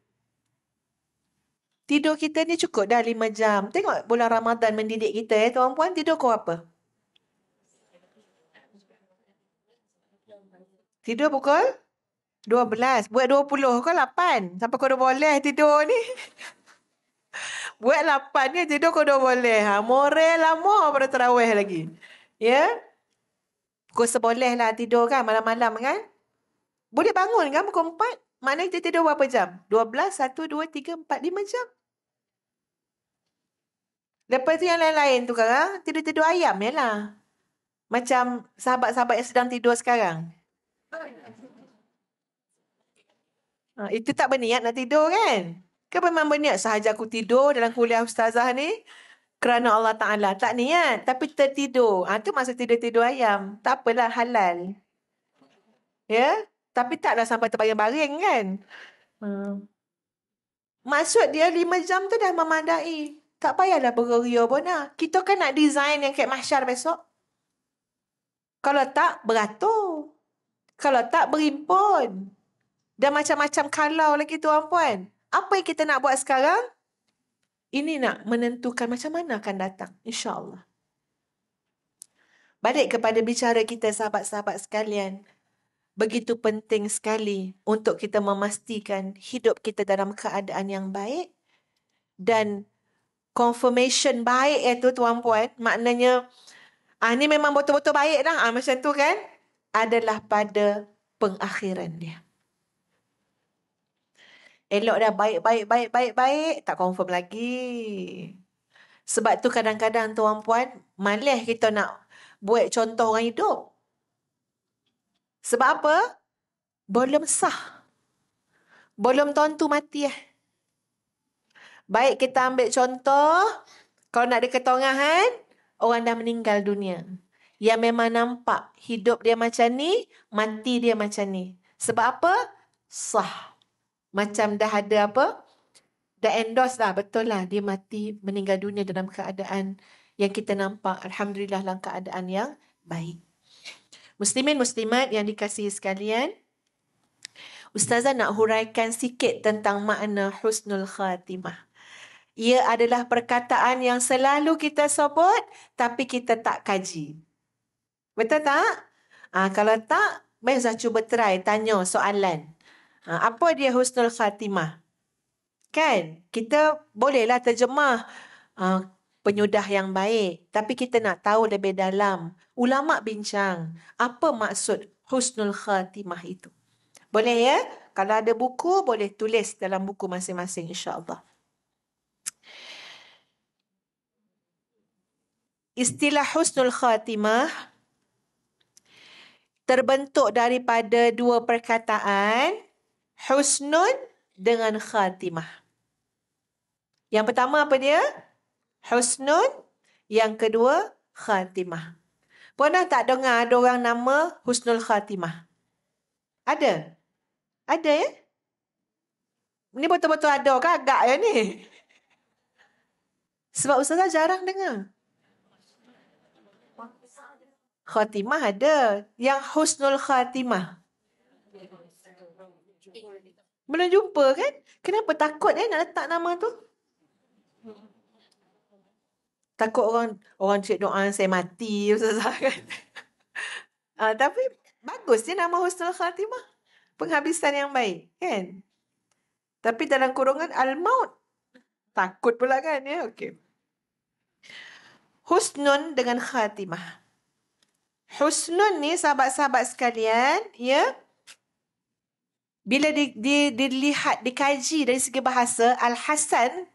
Tidur kita ni cukup dah 5 jam. Tengok bulan Ramadan mendidik kita tuan-puan. Tidur kau apa? Tidur pukul 12. Buat 20 kau 8. Sampai kau dah boleh tidur ni. Buat 8 ni tidur kau dah boleh. Moral lama pada tarawih lagi. Ya? Kau seboleh lah tidur kan malam-malam kan? Boleh bangun kan pukul 4? Maknanya kita tidur berapa jam? 12, 1, 2, 3, 4, 5 jam. Lepas tu yang lain-lain tu sekarang, tidur-tidur ayam je lah. Macam sahabat-sahabat yang sedang tidur sekarang. Itu tak berniat nak tidur kan? Kan memang berniat sahaja aku tidur dalam kuliah ustazah ni. Kerana Allah Ta'ala. Tak niat. Tapi tertidur. Tu maksud tidur-tidur ayam. Tak apalah, halal. Ya? Tapi taklah sampai terbaring-baring kan? Maksud dia 5 jam tu dah memadai. Tak payahlah beria pun lah. Kita kan nak design yang kat mahsyar besok. Kalau tak, beratur. Kalau tak, berimpun. Dan macam-macam kalau lagi tuan-puan. Apa yang kita nak buat sekarang? Ini nak menentukan macam mana akan datang. InsyaAllah. Balik kepada bicara kita sahabat-sahabat sekalian. Begitu penting sekali untuk kita memastikan hidup kita dalam keadaan yang baik. Dan confirmation baik itu tuan-puan. Maknanya, ni memang betul-betul baik dah. Macam tu kan? Adalah pada pengakhiran dia. Elok dah baik, tak confirm lagi. Sebab tu kadang-kadang tuan-puan, malas kita nak buat contoh orang hidup. Sebab apa? Belum sah. Belum tentu mati. Baik kita ambil contoh, kalau nak ada ketongahan, orang dah meninggal dunia. Yang memang nampak hidup dia macam ni, mati dia macam ni. Sebab apa? Sah. Macam dah ada apa? Dah endorse lah. Betul lah. Dia mati, meninggal dunia dalam keadaan yang kita nampak. Alhamdulillah dalam keadaan yang baik. Muslimin, muslimat yang dikasihi sekalian. Ustazah nak huraikan sikit tentang makna husnul khatimah. Ia adalah perkataan yang selalu kita sebut, tapi kita tak kaji. Betul tak? Kalau tak, Ustazah cuba try tanya soalan. Apa dia husnul khatimah? Kan? Kita bolehlah terjemah penyudah yang baik. Tapi kita nak tahu lebih dalam. Ulama bincang. Apa maksud husnul khatimah itu? Boleh ya? Kalau ada buku, boleh tulis dalam buku masing-masing insyaAllah. Istilah husnul khatimah terbentuk daripada dua perkataan, husnun dengan khatimah. Yang pertama apa dia? Husnun. Yang kedua, khatimah. Pernah tak dengar ada orang nama husnul khatimah? Ada? Ada ya? Ni betul-betul ada ke agak ya ni? Sebab Ustazah jarang dengar. Khatimah ada. Yang husnul khatimah. Belum jumpa kan? Kenapa takut nak letak nama tu? Takut orang cik doa saya mati Ustazah kan? Tapi Bagus dia nama husnul khatimah. Penghabisan yang baik, kan? Tapi dalam kurungan al-maut. Takut pula kan ya. Okey. Husnun dengan khatimah. Husnun ni sahabat-sahabat sekalian, ya. Bila dilihat, dikaji dari segi bahasa, Al-Hasan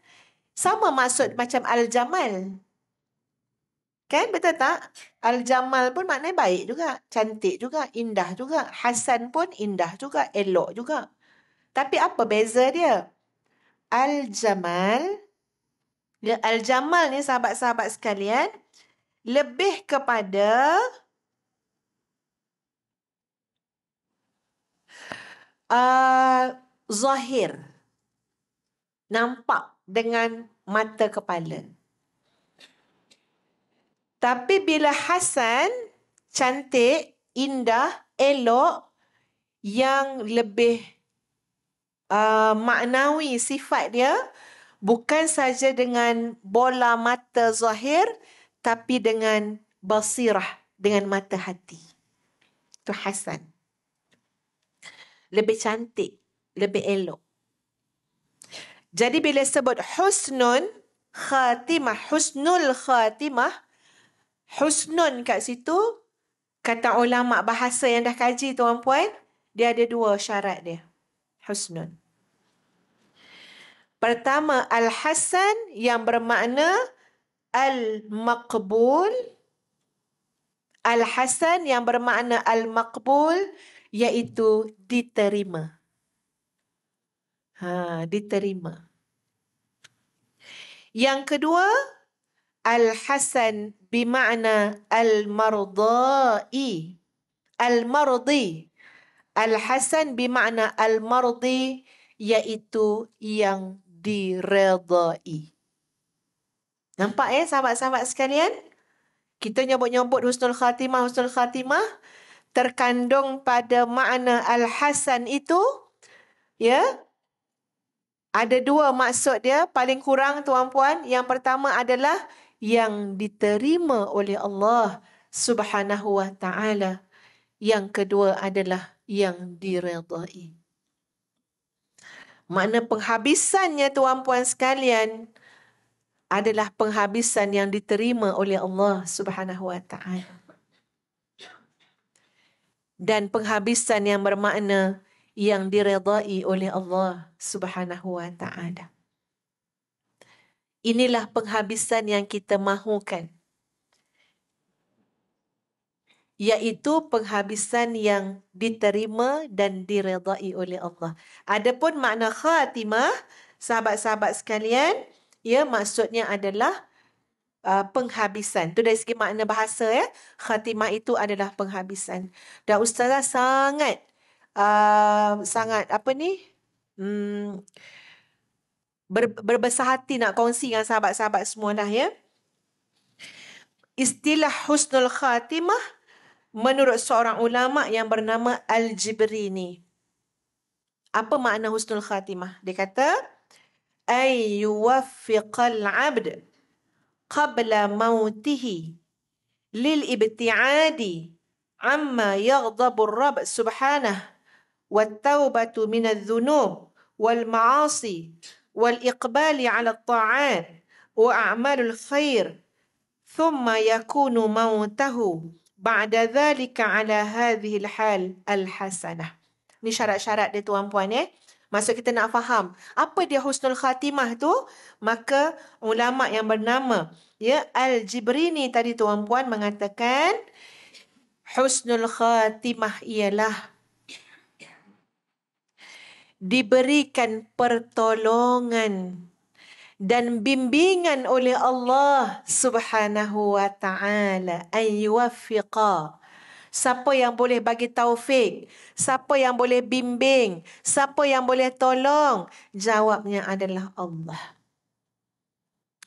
sama maksud macam Al-Jamal. Kan betul tak? Al-Jamal pun maknanya baik juga, cantik juga, indah juga. Hasan pun indah juga, elok juga. Tapi apa beza dia? Al-Jamal, ya, Al-Jamal ni sahabat-sahabat sekalian, lebih kepada zahir. Nampak dengan mata kepala. Tapi bila Hasan, cantik, indah, elok, yang lebih maknawi sifat dia, bukan saja dengan bola mata zahir, tapi dengan basirah, dengan mata hati. Itu Hasan. Lebih cantik, lebih elok. Jadi bila sebut husnul khatimah, husnun kat situ, kata ulama bahasa yang dah kaji tuan-puan, dia ada dua syarat dia. Husnun. Pertama, al-hasan yang bermakna al-maqbul. Al-hasan yang bermakna al-maqbul, iaitu diterima. Diterima. Yang kedua, al-hasan bermakna al-mardai. Al-mardi. Al-hasan bermakna al-mardi, iaitu yang diredai. Nampak sahabat-sahabat sekalian? Kita nyebut-nyebut husnul khatimah terkandung pada makna al-hasan itu, ya. Ada dua maksud dia, paling kurang tuan-puan. Yang pertama adalah yang diterima oleh Allah Subhanahu wa ta'ala. Yang kedua adalah yang diredai. Makna penghabisannya tuan-puan sekalian adalah penghabisan yang diterima oleh Allah Subhanahu wa ta'ala. Dan penghabisan yang bermakna yang diredai oleh Allah Subhanahu wa ta'ala. Inilah penghabisan yang kita mahukan. Iaitu penghabisan yang diterima dan diredai oleh Allah. Adapun makna khatimah, sahabat-sahabat sekalian, ya, maksudnya adalah penghabisan. Itu dari segi makna bahasa, ya. Khatimah itu adalah penghabisan. Dan Ustazah sangat berbesar hati nak kongsi dengan sahabat-sahabat semua dah, ya. Istilah husnul khatimah menurut seorang ulama yang bernama Al-Jibrini. Apa makna husnul khatimah? Dia kata, ay yuwaffiqal 'abd qabla mautihi lil ibti'adi amma yaghdabu ar-rabb subhanahu wat taubatu minadh dhunub wal ma'asi wal iqbali 'ala at-ta'at wa a'malul khair thumma yakunu mautahu ba'da dhalika 'ala hadhihi al-hal al-hasanah. Ni syarat-syarat dia tuan-puan, Maksud kita nak faham apa dia husnul khatimah tu, maka ulama yang bernama Al-Jibrini tadi tuan-puan mengatakan husnul khatimah ialah diberikan pertolongan dan bimbingan oleh Allah Subhanahu wa ta'ala, ayyuwaffiqa. Siapa yang boleh bagi taufik? Siapa yang boleh bimbing? Siapa yang boleh tolong? Jawabnya adalah Allah.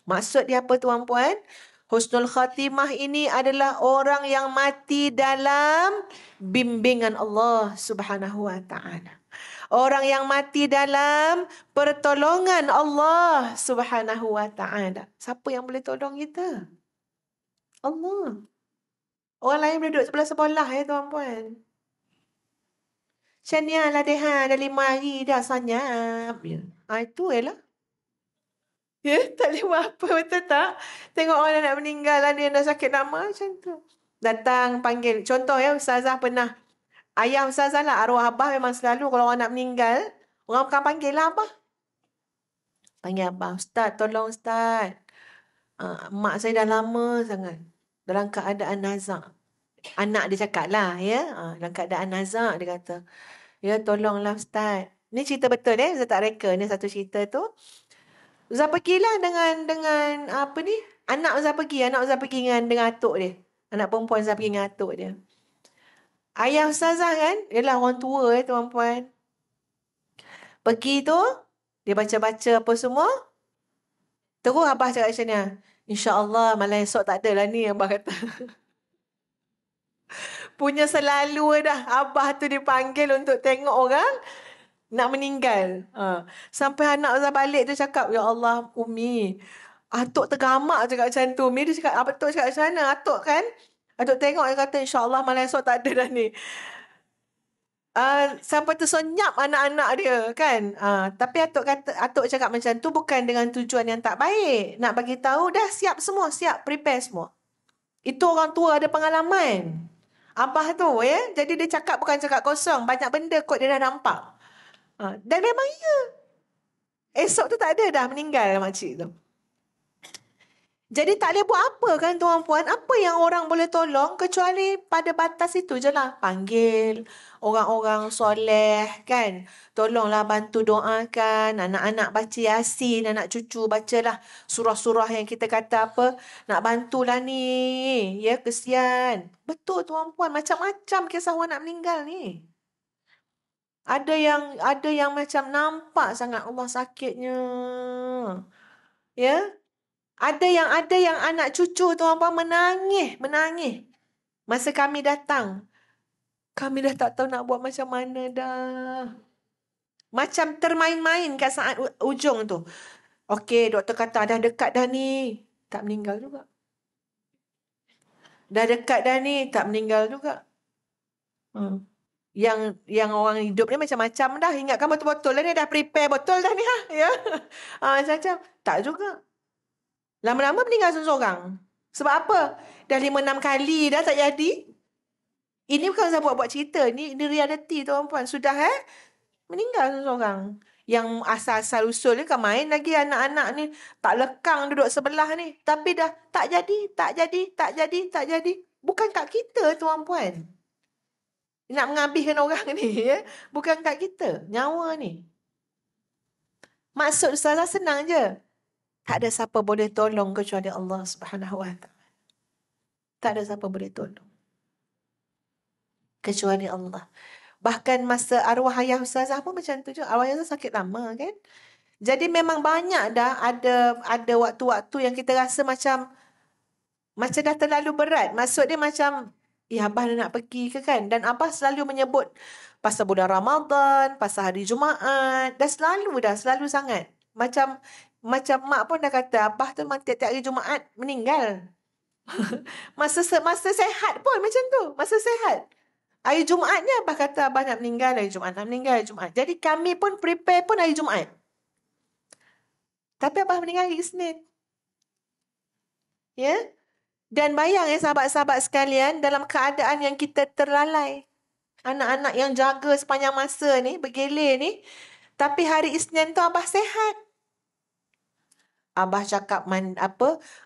Maksud dia apa tuan-puan? Husnul khatimah ini adalah orang yang mati dalam bimbingan Allah Subhanahu wa ta'ala. Orang yang mati dalam pertolongan Allah Subhanahu wa ta'ala. Siapa yang boleh tolong kita? Allah. Orang lain boleh duduk sebelah-sebelah, tuan-puan. Macam ni lah Dehan, dah 5 hari dah senyap. Itu je lah. Ya, tak boleh buat apa, betul tak? Tengok orang nak meninggal lah, dia dah sakit nama macam tu. Datang panggil. Contoh ya, Ustazah pernah. Ayah Ustazah lah, arwah Abah memang selalu kalau orang nak meninggal, orang akan panggil lah Abah. Panggil Abah, Ustaz, tolong Ustaz. Mak saya dah lama sangat dalam keadaan nazak. Anak dia cakap lah, ya. Dalam keadaan nazak, dia kata. Ya, tolonglah Ustaz. Ni cerita betul Ustaz tak reka. Ni satu cerita tu. Ustaz pergilah dengan apa ni? Anak Ustaz pergi dengan atuk dia. Anak perempuan Ustaz pergi dengan atuk dia. Ayah Ustazah kan, ialah orang tua tuan-puan. Pergi tu, dia baca-baca apa semua. Terus Abah cakap macam ni. InsyaAllah malam esok tak ada lah ni, Abah kata. Punya selalu dah. Abah tu dipanggil untuk tengok orang nak meninggal. Sampai anak Ustaz balik tu cakap, Ya Allah, Umi. Atuk tergamak cakap macam tu. Umi dia cakap, Atuk cakap macam mana? Atuk kan? Atuk tengok dia kata, InsyaAllah malam esok tak ada dah ni. Sampai tersenyap anak-anak dia kan. Tapi atuk cakap macam tu bukan dengan tujuan yang tak baik. Nak bagi tahu dah siap semua, siap prepare semua. Itu orang tua ada pengalaman. Abah tu ya. Jadi dia cakap bukan cakap kosong. Banyak benda kot dia dah nampak. Dan memang iya. Esok tu tak ada dah meninggal makcik tu. Jadi tak boleh buat apa kan tuan-puan. Apa yang orang boleh tolong kecuali pada batas itu je lah. Panggil orang-orang soleh kan. Tolonglah bantu doakan. Anak-anak baca Yasin. Anak cucu bacalah surah-surah yang kita kata apa. Nak bantulah ni. Ya, kesian. Betul tuan-puan. Macam-macam kisah orang nak meninggal ni. Ada yang macam nampak sangat Allah sakitnya. Ya. Ada yang anak cucu tuan-puan menangis. Masa kami datang. Kami dah tak tahu nak buat macam mana dah. Macam termain-main kat saat ujung tu. Okey, doktor kata dah dekat dah ni. Tak meninggal juga. Dah dekat dah ni, tak meninggal juga. Yang orang hidup ni macam-macam dah. Ingatkan betul-betul lah ni dah prepare betul dah ni. Ya. Macam-macam. Tak juga. Lama-lama meninggal seorang. Sebab apa? Dah 5-6 kali dah tak jadi. Ini bukan saya buat-buat cerita. Ini reality tuan-puan. Sudah meninggal seorang. Yang asal-asal usul ni kan main lagi anak-anak ni. Tak lekang duduk sebelah ni. Tapi dah tak jadi. Bukan kat kita tuan-puan. Nak menghabiskan orang ni. Ya? Bukan kat kita. Nyawa ni. Maksud salah senang je. Tak ada siapa boleh tolong kecuali Allah Subhanahu Wa Taala. Tak ada siapa boleh tolong kecuali Allah. Bahkan masa arwah ayah Ustazah pun macam tu je. Arwah ayah sakit lama kan. Jadi memang banyak dah ada waktu-waktu yang kita rasa macam dah terlalu berat. Maksud dia macam Abah nak pergi ke kan. Dan Abah selalu menyebut pasal bulan Ramadan, pasal hari Jumaat. Selalu sangat. Macam mak pun dah kata, Abah tu tiap-tiap hari Jumaat meninggal. Masa sehat pun macam tu. Masa sehat. Hari Jumaat ni Abah kata, Abah nak meninggal hari Jumaat. Jadi kami pun prepare pun hari Jumaat. Tapi Abah meninggal hari Isnin. Ya. Dan bayang sahabat-sahabat sekalian, dalam keadaan yang kita terlalai. Anak-anak yang jaga sepanjang masa ni, bergelir ni. Tapi hari Isnin tu Abah sehat. Abah cakap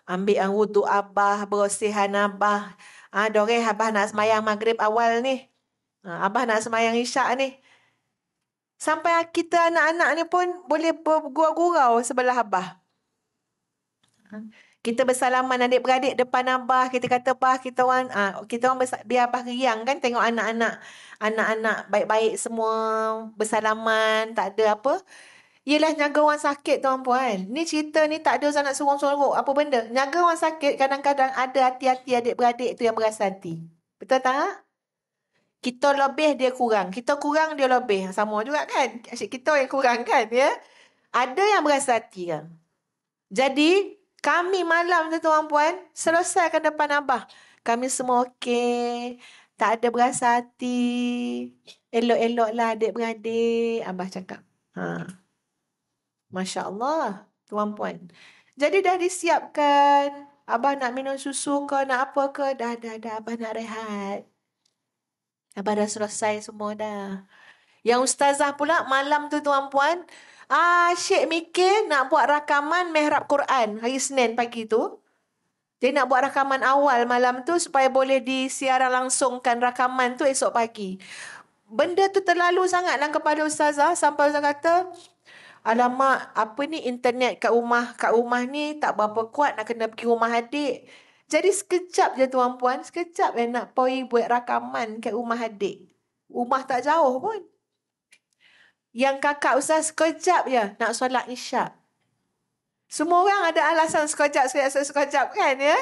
ambil wuduk Abah, bersihan Abah. Dorang Abah nak semayang maghrib awal ni. Abah nak semayang isyak ni. Sampai kita anak-anak ni pun boleh bergurau-gurau sebelah Abah. Kita bersalaman adik-beradik depan Abah. Kita kata, Abah, kita orang biar Abah riang kan tengok anak-anak baik-baik semua. Bersalaman, tak ada apa. Yelah jaga orang sakit tuan-puan. Ni cerita ni tak ada Ustaz nak sorok-sorok apa benda. Jaga orang sakit kadang-kadang ada hati-hati adik-beradik tu yang berasa hati. Betul tak? Kita lebih dia kurang. Kita kurang dia lebih. Sama juga kan? Asyik kita yang kurang kan? Ya? Ada yang berasa hati kan? Jadi kami malam tu tuan-puan selesaikan depan Abah. Kami semua okey. Tak ada berasa hati. Elok-eloklah adik-beradik, Abah cakap. Masya Allah, tuan-puan. Jadi dah disiapkan. Abah nak minum susu ke, nak apa ke. Dah. Abah nak rehat. Abah dah selesai semua dah. Yang ustazah pula malam tu tuan-puan. Asyik mikir nak buat rakaman mihrab Quran hari Senin pagi tu. Dia nak buat rakaman awal malam tu supaya boleh disiaran langsungkan rakaman tu esok pagi. Benda tu terlalu sangat dalam kepala ustazah sampai ustazah kata, alamak, apa ni internet kat rumah ni tak berapa kuat, nak kena pergi rumah adik. Jadi sekejap je tuan-puan, sekejap nak pergi buat rakaman kat rumah adik. Rumah tak jauh pun. Yang kakak ustaz sekejap je nak solat isyak. Semua orang ada alasan sekejap kan ya.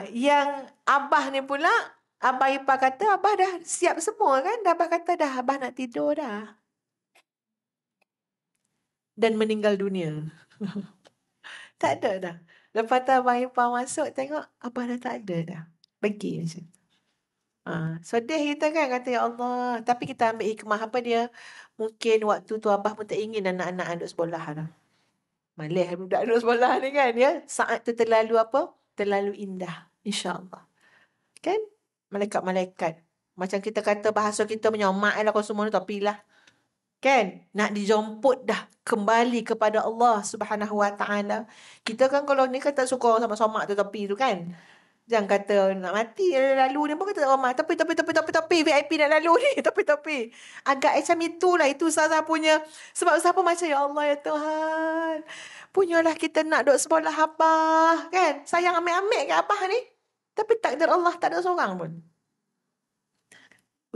Yang abah ni pula, abah ipar kata abah dah siap semua kan. Abah kata dah, abah nak tidur dah. Dan meninggal dunia. Tak ada dah. Lepas tu abah ipar masuk tengok abah dah tak ada dah. Pergi macam tu. Sedih kita kan kata ya Allah. Tapi kita ambil hikmah apa dia. Mungkin waktu tu abah pun tak ingin anak-anak duduk sekolah dah. Malih budak duduk sekolah ni kan ya. Saat tu terlalu apa? Terlalu indah. InsyaAllah. Kan? Malaikat-malaikat. Macam kita kata bahasa kita menyomak lah kalau semua ni tapi lah. Kan? Nak dijemput dah kembali kepada Allah Subhanahu Wa Taala. Kita kan kalau ni kan tak suka sama somak tu tepi tu kan. Jangan kata nak mati lalu ni pun kata orang tapi VIP nak lalu ni tapi agak macam itulah itu Ustazah punya. Sebab siapa macam ya Allah ya Tuhan, punyalah kita nak duduk sebelah abah kan, sayang ambil-ambil kat abah ni, tapi takdir Allah tak ada seorang pun.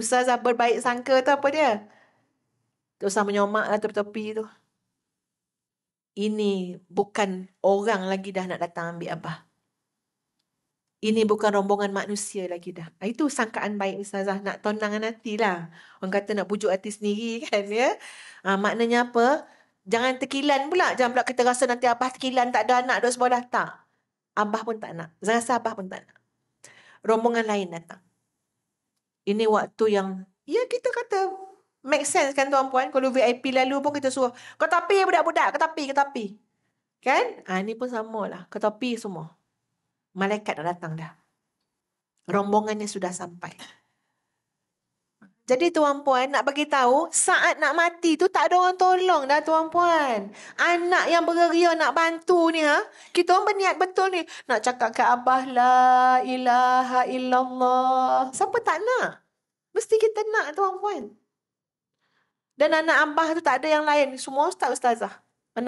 Ustazah berbaik sangka tu apa dia, Ustazah menyomak lah tepi-tepi tu, ini bukan orang lagi dah nak datang ambil abah. Ini bukan rombongan manusia lagi dah. Itu sangkaan baik Ustazah. Nak tenangkan hati lah. Orang kata nak pujuk hati sendiri kan ya. Maknanya apa? Jangan terkilan pula. Jangan pula kita rasa nanti abah terkilan tak ada anak duduk sebelah. Tak. Abah pun tak nak. Saya rasa abah pun tak nak. Rombongan lain datang. Ini waktu yang ya kita kata make sense kan tuan-puan. Kalau VIP lalu pun kita suruh kau tapi budak-budak. Kau tapi. Kan? Ini pun sama lah. Kau tapi semua. Malaikat dah datang dah. Rombongannya sudah sampai. Jadi tuan-puan nak bagi tahu saat nak mati tu tak ada orang tolong dah tuan-puan. Anak yang beria nak bantu ni kita orang berniat betul ni nak cakap ke abah la ilaha illallah. Siapa tak nak? Mesti kita nak tuan-puan. Dan anak abah tu tak ada yang lain, semua ustaz-ustazah. 6.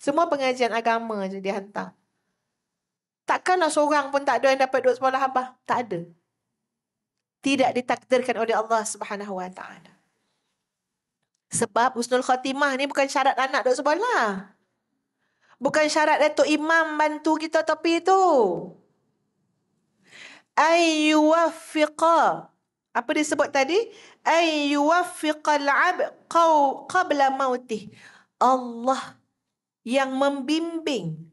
Semua pengajian agama je dia hantar. Takkanlah seorang pun tak ada yang dapat duduk sebelah abah. Tak ada. Tidak ditakdirkan oleh Allah Subhanahu Wa Taala. Sebab husnul khatimah ni bukan syarat anak duduk sebelah. Bukan syarat Datuk Imam bantu kita tapi itu. Ayyuwaffiqa. Apa disebut tadi? Ayyuwaffiqal abd qabla mautih. Allah yang membimbing,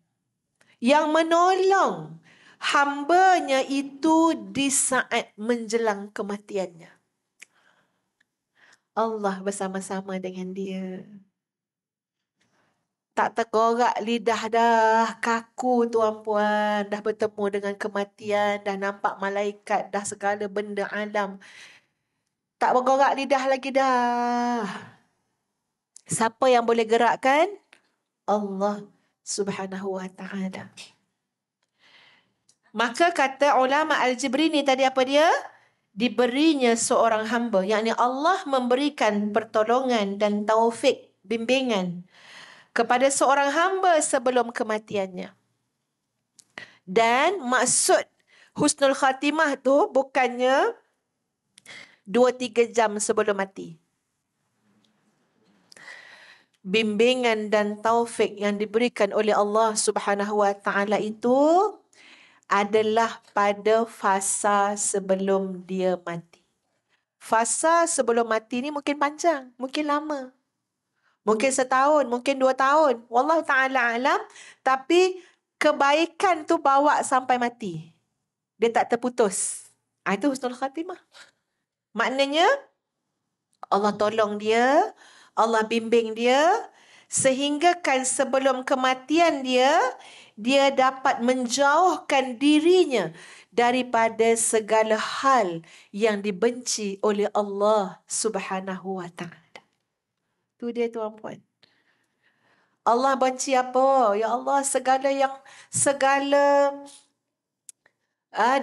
yang menolong hambanya itu di saat menjelang kematiannya. Allah bersama-sama dengan dia. Tak tergorak lidah dah, kaku tuan-puan, dah bertemu dengan kematian, dah nampak malaikat, dah segala benda alam. Tak bergorak lidah lagi dah. Siapa yang boleh gerakkan? Allah Subhanahu Wa Taala. Maka kata ulama Al-Jibri ni tadi apa dia? Diberinya seorang hamba. Yakni Allah memberikan pertolongan dan taufik, bimbingan kepada seorang hamba sebelum kematiannya. Dan maksud husnul khatimah tu bukannya 2-3 jam sebelum mati. Bimbingan dan taufik yang diberikan oleh Allah Subhanahu Wa Taala itu adalah pada fasa sebelum dia mati. Fasa sebelum mati ni mungkin panjang, mungkin lama. Mungkin 1 tahun, mungkin 2 tahun. Wallahu ta'ala alam. Tapi kebaikan tu bawa sampai mati. Dia tak terputus. Itu husnul khatimah. Maknanya Allah tolong dia, Allah bimbing dia, sehingga kan sebelum kematian dia dapat menjauhkan dirinya daripada segala hal yang dibenci oleh Allah Subhanahu wa taala. Tu dia tuan-puan. Allah benci apa? Ya Allah, segala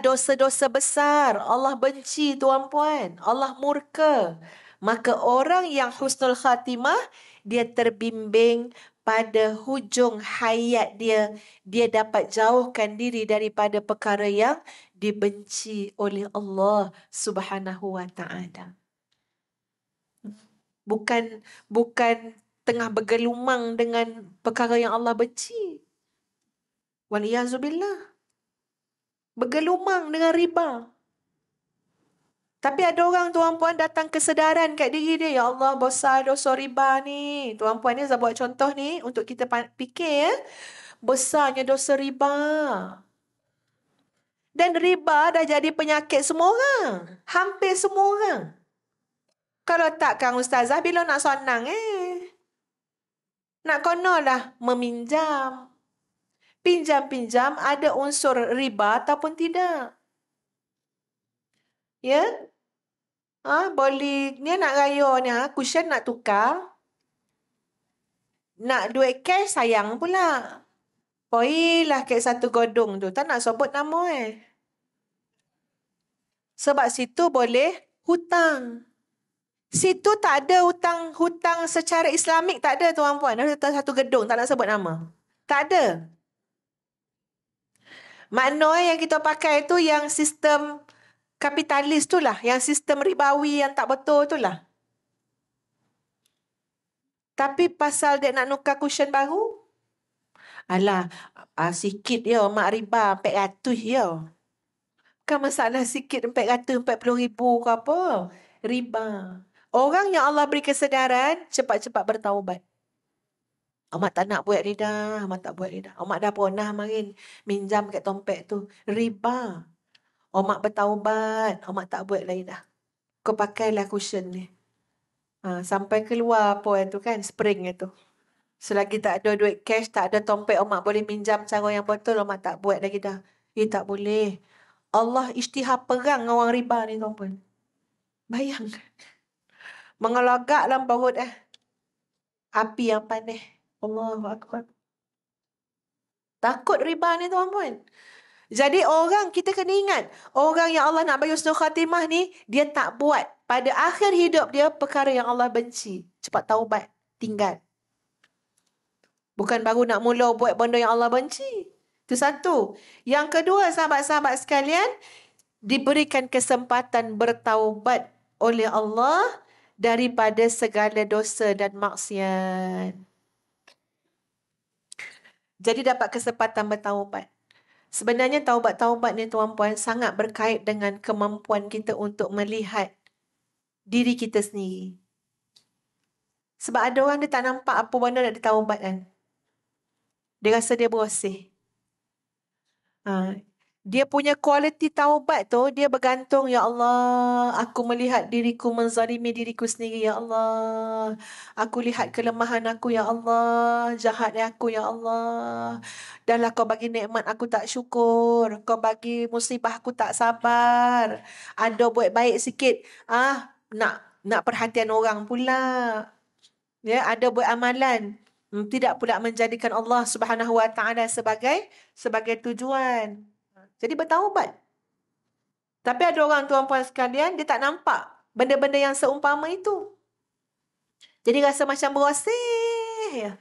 dosa-dosa besar Allah benci tuan-puan. Allah murka. Maka orang yang husnul khatimah, dia terbimbing pada hujung hayat dia. Dia dapat jauhkan diri daripada perkara yang dibenci oleh Allah Subhanahu wa taala. Bukan tengah bergelumang dengan perkara yang Allah benci. Waliyazubillah. Bergelumang dengan riba. Tapi ada orang tuan-puan datang kesedaran kat diri dia. Ya Allah, besar dosa riba ni. Tuan-puan ni saya buat contoh ni untuk kita fikir ya. Besarnya dosa riba. Dan riba dah jadi penyakit semua orang. Hampir semua orang. Kalau tak Kang Ustazah, bila nak senang nak konolah meminjam. Pinjam-pinjam ada unsur riba ataupun tidak. Ya? Boleh ni nak raya ni cushion nak tukar. Nak duit cash sayang pula. Poilah kat satu godong tu. Tak nak sebut nama Sebab situ boleh hutang. Situ tak ada hutang secara Islamik. Tak ada tuan-puan. Ada satu gedung. Tak nak sebut nama. Tak ada. Makna yang kita pakai tu yang sistem kapitalis tu lah. Yang sistem ribawi yang tak betul tu lah. Tapi pasal dia nak nukar cushion baru, alah, sikit je mak riba 400 je. Bukan masalah sikit 440,000 ke apa. Riba. Orang yang Allah beri kesedaran, cepat-cepat bertaubat. Mak tak nak buat ni dah. Mak tak buat ni dah. Mak dah pernah main minjam kat tompek tu. Riba. Mak bertaubat. Mak tak buat lagi dah. Kau pakailah cushion ni. Sampai keluar apa tu kan, spring itu. Selagi tak ada duit cash, tak ada tompek, mak boleh minjam cara yang betul, mak tak buat lagi dah. Tak boleh. Allah isytihar perang dengan orang riba ni tuan-puan. Bayangkan. Mengelagak dalam perut api yang panas. Allahu Akbar. Takut riba ni tuan-puan. Jadi kita kena ingat, orang yang Allah nak bagi husnul khatimah ni, dia tak buat pada akhir hidup dia perkara yang Allah benci. Cepat taubat, tinggal. Bukan baru nak mula buat benda yang Allah benci. Itu satu. Yang kedua, sahabat-sahabat sekalian, diberikan kesempatan bertaubat oleh Allah daripada segala dosa dan maksiat. Jadi dapat kesempatan bertaubat. Sebenarnya taubat-taubat ni tuan-puan sangat berkait dengan kemampuan kita untuk melihat diri kita sendiri. Sebab ada orang dia tak nampak apa benda nak ditaubat kan. Dia rasa dia bersih. Dia punya kualiti taubat tu, dia bergantung, Ya Allah, aku melihat diriku menzalimi diriku sendiri, Ya Allah. Aku lihat kelemahan aku, Ya Allah. Jahat aku, Ya Allah. Dahlah kau bagi nikmat aku tak syukur. Kau bagi musibah aku tak sabar. Ada buat baik sikit, nak perhatian orang pula. Ya, ada buat amalan. Tidak pula menjadikan Allah Subhanahu wa taala sebagai tujuan. Jadi bertaubat. Tapi ada orang tuan-puan sekalian, dia tak nampak benda-benda yang seumpama itu. Jadi rasa macam bersih.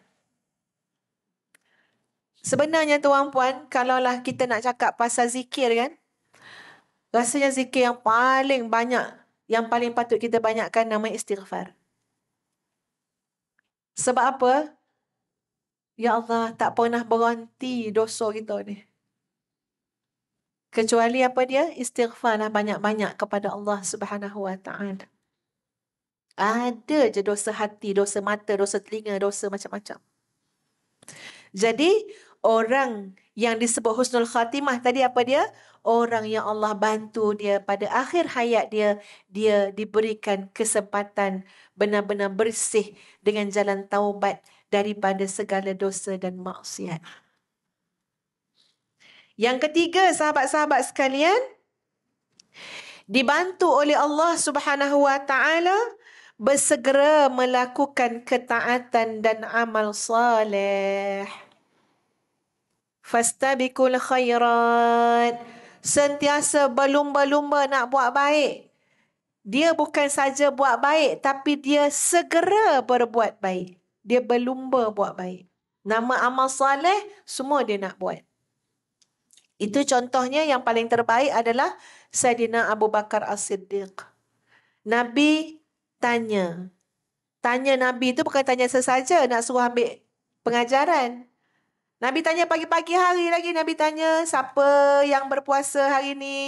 Sebenarnya tuan-puan, kalaulah kita nak cakap pasal zikir kan, rasanya zikir yang paling banyak, yang paling patut kita banyakkan nama istighfar. Sebab apa? Ya Allah, tak pernah berhenti dosa kita ni. Kecuali apa dia? Istighfarlah banyak-banyak kepada Allah Subhanahu wa taala. Ada je dosa hati, dosa mata, dosa telinga, dosa macam-macam. Jadi, orang yang disebut husnul khatimah tadi apa dia? orang yang Allah bantu dia pada akhir hayat dia, dia diberikan kesempatan benar-benar bersih dengan jalan taubat daripada segala dosa dan maksiat. Yang ketiga, sahabat-sahabat sekalian, dibantu oleh Allah Subhanahu wa taala bersegera melakukan ketaatan dan amal soleh. Fastabiqul khairat. Sentiasa berlumba-lumba nak buat baik. Dia bukan saja buat baik, tapi dia segera berbuat baik. Dia berlumba buat baik. Nama amal soleh, semua dia nak buat. Itu contohnya yang paling terbaik adalah Sayyidina Abu Bakar As-Siddiq. Nabi tanya. Tanya Nabi itu bukan tanya sesaja nak suruh ambil pengajaran. Nabi tanya pagi-pagi hari lagi. Nabi tanya, siapa yang berpuasa hari ni?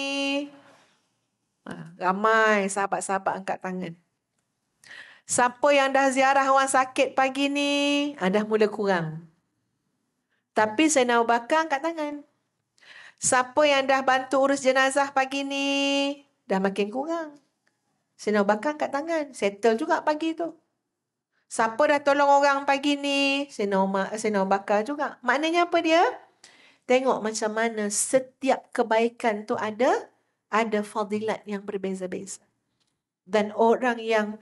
Ramai sahabat-sahabat angkat tangan. Siapa yang dah ziarah orang sakit pagi ni? Dah mula kurang. Tapi Sayyidina Abu Bakar angkat tangan. Siapa yang dah bantu urus jenazah pagi ni? Dah makin kurang. Sayyidina Abu Bakar angkat tangan. Settle juga pagi tu. Siapa dah tolong orang pagi ni? Sayyidina Abu Bakar juga. Maknanya apa dia? Tengok macam mana setiap kebaikan tu ada fadilat yang berbeza-beza. Dan orang yang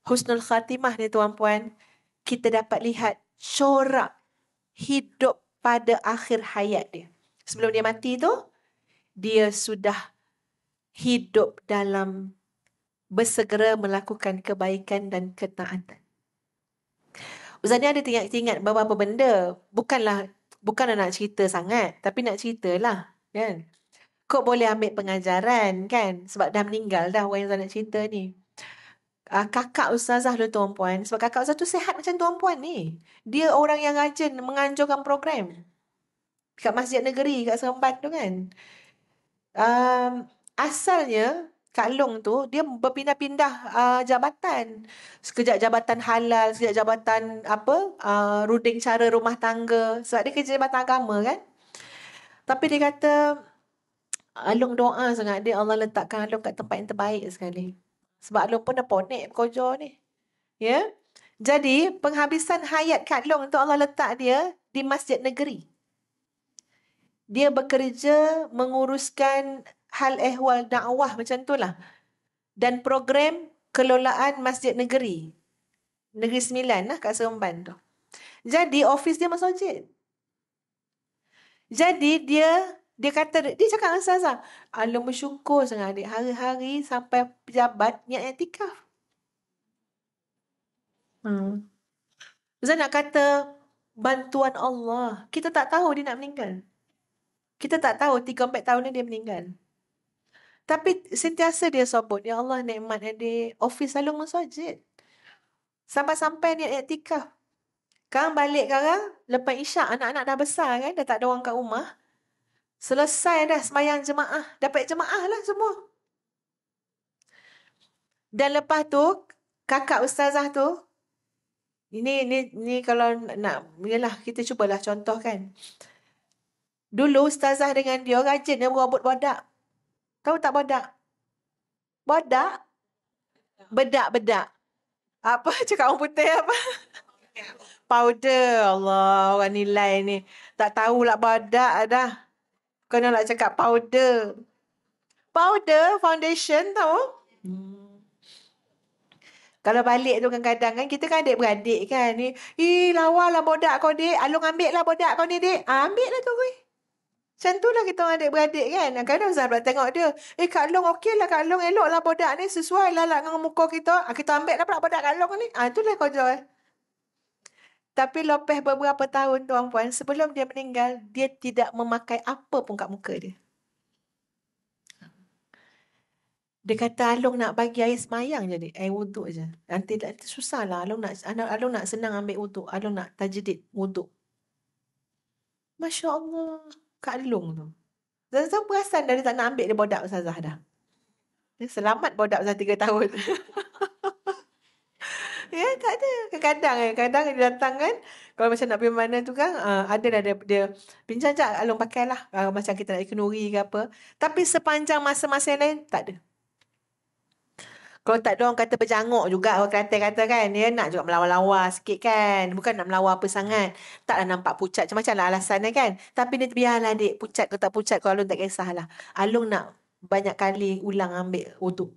husnul khatimah ni tuan-puan, kita dapat lihat corak hidup pada akhir hayat dia. Sebelum dia mati tu, dia sudah hidup dalam bersegera melakukan kebaikan dan ketaatan. Ustaz ni ada teringat beberapa benda. Bukanlah nak cerita sangat, tapi nak ceritalah, kan? Kau boleh ambil pengajaran, kan? Sebab dah meninggal dah orang yang Ustaz nak cerita ni. Kakak Ustazah tu tuan-puan. Sebab kakak Ustazah tu sihat macam tuan-puan ni. Dia orang yang rajin menganjurkan program. Kat Masjid Negeri, kat Seremban tu kan. Asalnya, Kak Long tu, dia berpindah-pindah jabatan. Sekejap jabatan halal, sekejap jabatan ruding cara rumah tangga. Sebab dia kerja jabatan agama kan. Tapi dia kata, Along doa sangat dia Allah letakkan Along kat tempat yang terbaik sekali. Sebab Along pun dah ponek berkojo ni. Ya. Jadi, penghabisan hayat Kak Long tu Allah letak dia di Masjid Negeri. Dia bekerja menguruskan hal ehwal dakwah macam tu lah. Dan program kelolaan Masjid Negeri. Negeri Sembilan lah kat Seremban tu. Jadi, office dia masjid. Jadi, dia kata, dia cakap dengan Ustazah, Along bersyukur sangat adik. Hari-hari sampai pejabat niat i'tikaf. Ustaz nak kata, bantuan Allah. Kita tak tahu dia nak meninggal. Kita tak tahu 3-4 tahun ni dia meninggal. Tapi sentiasa dia sebut, Ya Allah nikmat adik. Office Along masjid. Sampai-sampai niat i'tikaf. Sekarang balik sekarang, lepas isyak, anak-anak dah besar kan, dah tak ada orang kat rumah. Selesai dah sembahyang jemaah. Dapat jemaah lah semua. Dan lepas tu, kakak ustazah tu, ini kalau nak, yalah, kita cubalah contohkan. Dulu ustazah dengan dia rajin dia berabut bodak. Tahu tak bodak? Bodak? Bedak. Apa cakap orang putih apa? Powder. Allah, orang nilai ni. Tak tahulah bodak dah. Kena nak cakap powder. Powder, foundation tahu? Kalau balik tu kadang-kadang kan, kita kan adik-beradik kan. Lawa lah bodak kau dik. Along ambil lah bodak kau ni dik. Ambil lah tu. Macam tu lah kita orang adik-beradik kan. Kadang-kadang Zahra tengok dia. Kak Long okey lah. Kak Long elok lah bodak ni. Sesuai lah dengan muka kita. Kita ambil lah pula bodak Kak Long ni. Itulah kau jual. Tapi lepas beberapa tahun tuan-puan, sebelum dia meninggal, dia tidak memakai apa pun kat muka dia. Dia kata Along nak bagi air semayang je, air wuduk je. Nanti susah lah. Along nak senang ambil wuduk. Along nak tajdid wuduk. Masya Allah. Kak Long tu. Zazah perasan dah dia tak nak ambil dia bodak Ustazah dah. Dia selamat bodak Ustazah 3 tahun. Ya, tak ada. Kadang-kadang dia datang kan. Kalau macam nak pergi mana tu kan, ada dah dia pinjam je Along pakai lah. Macam kita nak kenduri ke apa. Tapi sepanjang masa-masa yang lain, tak ada. Kalau tak ada orang kata berjanguk juga, orang kata kan. Dia nak juga melawar-lawar sikit kan. Bukan nak melawar apa sangat. Taklah nampak pucat. Macam-macam lah alasannya kan. Tapi dia biarlah adik. Pucat ke tak pucat. Kalau Alung tak kisahlah. Alung nak banyak kali ulang ambil wuduk.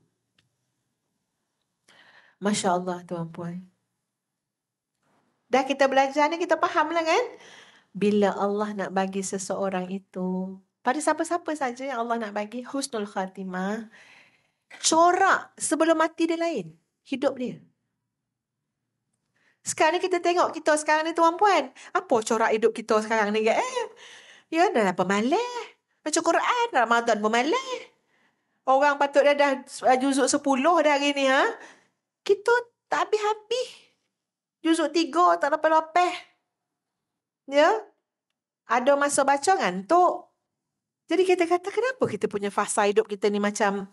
Masya Allah tuan-puan. Dah kita belajar ni kita faham lah kan. Bila Allah nak bagi seseorang itu. Pada siapa-siapa saja yang Allah nak bagi. Husnul khatimah. Corak sebelum mati dia lain. Hidup dia. Sekarang ni kita tengok kita sekarang ni tuan-puan. Apa corak hidup kita sekarang ni kan? Ya dah pemalas. Macam Quran Ramadan pemalas. Orang patut dah juzuk 10 dah hari ni ha. Kita tak habis-habis. Juzuk 3 tak lepas-lepas. Ya. Ada masa baca ngantuk. Jadi kita kata kenapa kita punya fasa hidup kita ni macam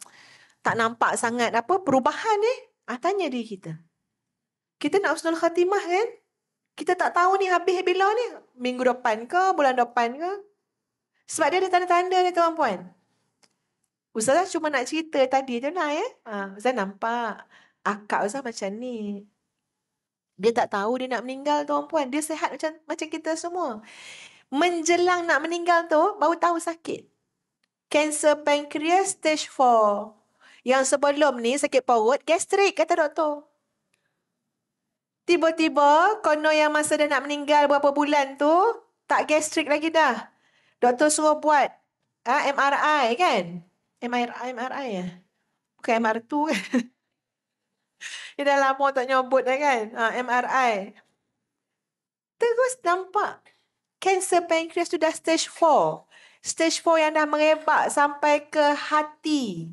tak nampak sangat apa perubahan ni? Tanya diri kita. Kita nak husnul khatimah kan? Kita tak tahu ni habis bila ni. Minggu depan ke? Bulan depan ke? Sebab dia ada tanda-tanda ni tuan-puan. Ustazah cuma nak cerita tadi je lah ya. Ustazah nampak. Akak Ustazah macam ni. Dia tak tahu dia nak meninggal tuan-puan. Dia sihat macam kita semua. Menjelang nak meninggal tu, baru tahu sakit. Kanser pankreas stage 4. Yang sebelum ni sakit perut, gastrik kata doktor. Tiba-tiba, kono yang masa dia nak meninggal berapa bulan tu, tak gastrik lagi dah. Doktor suruh buat MRI kan? MRI ya? Bukan MR2 kan? Dia dah lama tak nyobot dah kan? MRI. Terus nampak. Kanser pankreas tu dah stage 4. Stage 4 yang dah merebak sampai ke hati.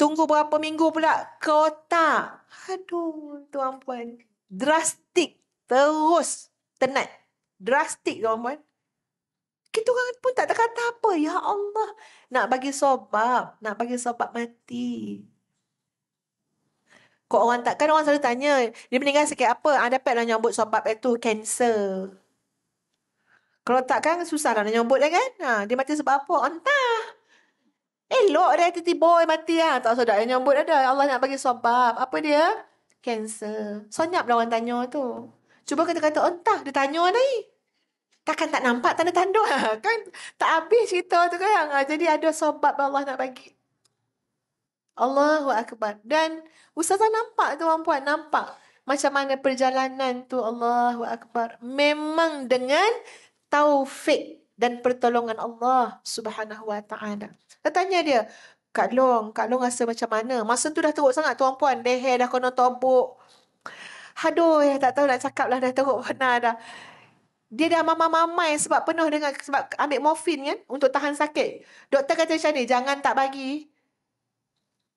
Tunggu berapa minggu pula ke otak. Aduh, tuan-puan. Drastik. Terus tenat. Drastik, tuan-puan. Kita orang pun tak kata apa. Ya Allah. Nak bagi sobab. Nak bagi sobab mati. Kok orang tak, kan orang selalu tanya, dia meninggal sakit apa? Dapatlah nyambut sobab itu, kanser. Kalau tak kan, susah lah nak nyambut lah kan? Dia mati sebab apa? Entah. Elok dia tiba-tiba mati lah. Tak usah dah nyambut ada. Allah nak bagi sobab. Apa dia? Kanser. Senyap lah orang tanya tu. Cuba kita kata, entah. Dia tanya ni. Takkan tak nampak tanda-tanda lah. Kan tak habis cerita tu kan. Jadi ada sobab Allah nak bagi. Allahu Akbar. Dan Ustazah nampak tuan-puan. Nampak macam mana perjalanan tu. Allahu Akbar. Memang dengan taufik dan pertolongan Allah Subhanahu Wa Taala. Saya tanya dia, Kak Long rasa macam mana? Masa tu dah teruk sangat tuan-puan. Leher dah kena tobok. Aduh, tak tahu nak cakap lah, dah teruk benar dah. Dia dah mamai-mamai sebab ambil morfin kan untuk tahan sakit. Doktor kata macam ni, jangan tak bagi.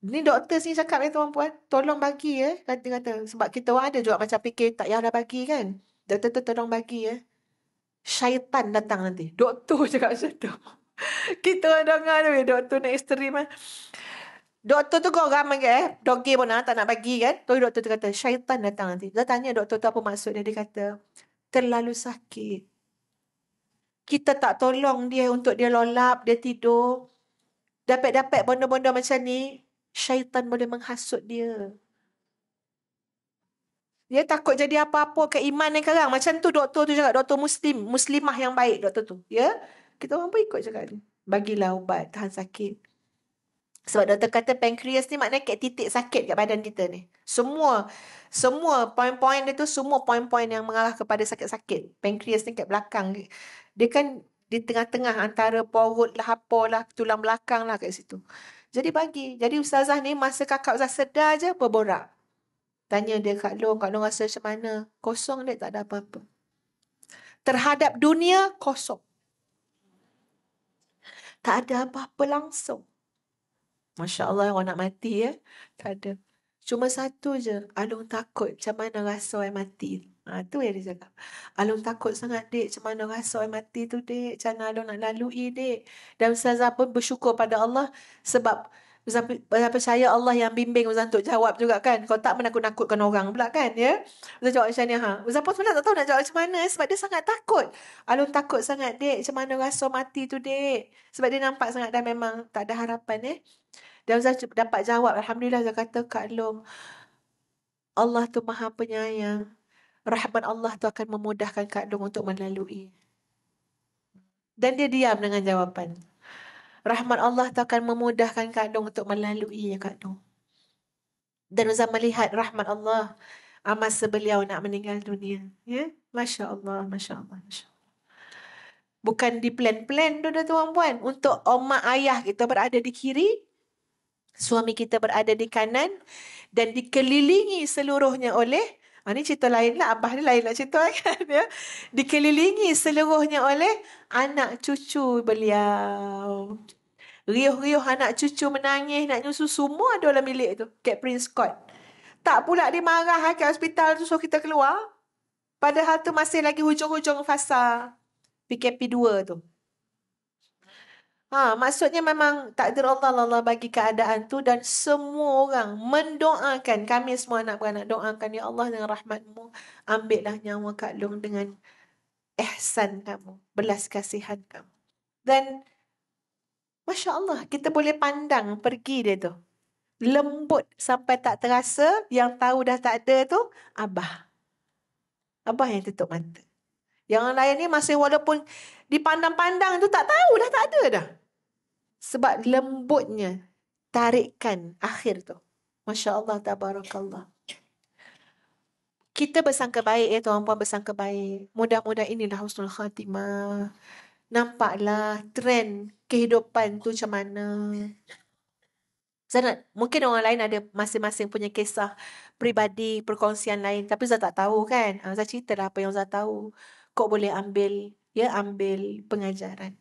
Ni doktor sini cakap ni tuan-puan, tolong bagi kata. Sebab kita orang ada juga macam fikir tak payah dah bagi kan. Doktor tu tolong bagi syaitan datang nanti. Doktor cakap macam tu. Kita orang dengar tu, doktor nak ekstrim kan. Doktor tu kau ramai doktor pun tak nak bagi kan. Tu doktor tu kata, syaitan datang nanti. Dia tanya doktor tu apa maksud dia. Dia kata, terlalu sakit. Kita tak tolong dia untuk dia lolap, dia tidur. Dapat-dapat benda-benda macam ni, syaitan boleh menghasut dia. Dia takut jadi apa-apa keimanan sekarang. Macam tu doktor tu cakap, doktor muslimah yang baik doktor tu. Ya, kita orang pun ikut cakap ni. Bagilah ubat, tahan sakit. Sebab doktor kata pankreas ni maknanya kat titik sakit kat badan kita ni. Semua poin-poin dia tu, semua poin-poin yang mengarah kepada sakit-sakit. Pankreas ni kat belakang. Dia kan di tengah-tengah antara perut lah, apalah, tulang belakang lah kat situ. Jadi jadi Ustazah ni masa kakak Ustazah sedar je berborak. Tanya dia, Kak Long rasa macam mana? Kosong dia, tak ada apa-apa. Terhadap dunia, kosong. Tak ada apa-apa langsung. Masya Allah, orang nak mati tak ada. Cuma satu je, Alung takut macam mana rasa orang mati. Tu yang dia cakap. Alung takut sangat, dek, macam mana rasa orang mati tu, dek. Macam mana Alung nak lalui, dek. Dan Ustazah pun bersyukur pada Allah sebab Ustaz percaya Allah yang bimbing Ustaz untuk jawab juga kan. Kalau tak menakut-nakutkan orang pula kan ya. Ustaz jawab macam ni ha. Ustaz pun sebenarnya tak tahu nak jawab macam mana sebab dia sangat takut. Alun takut sangat dek. Macam mana rasa mati tu dek. Sebab dia nampak sangat dah memang tak ada harapan Dan Ustaz dapat jawab. Alhamdulillah Ustaz kata Kak Long, Allah tu maha penyayang. Rahmat Allah tu akan memudahkan Kak Long untuk melalui. Dan dia diam dengan jawapan. Rahmat Allah tu akan memudahkan Kak Long untuk melalui ya Kak Long. Dan Ustaz melihat rahmat Allah masa beliau nak meninggal dunia. Ya, Masya Allah, Masya Allah, Masya Allah. Bukan di plan-plan tu dah tuan-puan. Untuk mak ayah kita berada di kiri, suami kita berada di kanan, dan dikelilingi seluruhnya oleh, ni cerita lain lah, abah ni lain lah cerita kan ya. Dikelilingi seluruhnya oleh anak cucu beliau. Riuh-riuh anak cucu menangis, nak nyusu, semua ada dalam bilik tu. Kat Prince Court. Tak pula dia marah kat hospital tu suruh kita keluar. Padahal tu masih lagi hujung-hujung fasa PKP 2 tu. Maksudnya memang takdir Allah bagi keadaan tu dan semua orang mendoakan. Kami semua anak beranak doakan, ya Allah dengan rahmat-Mu, ambillah nyawa Kak Long dengan ihsan kamu, belas kasihan kamu. Dan Masya Allah, kita boleh pandang pergi dia tu. Lembut sampai tak terasa, yang tahu dah tak ada tu, Abah. Abah yang tutup mata. Yang lain ni masih walaupun dipandang-pandang tu tak tahu dah tak ada dah. Sebab lembutnya tarikan akhir tu. Masya Allah, tabarakallah. Kita bersangka baik ya tuan-puan, bersangka baik. Mudah-mudahan inilah husnul khatimah. Nampaklah trend kehidupan tu macam mana. Mungkin orang lain ada masing-masing punya kisah peribadi, perkongsian lain. Tapi Zah tak tahu kan. Zah ceritalah apa yang Zah tahu. Kau boleh ambil pengajaran.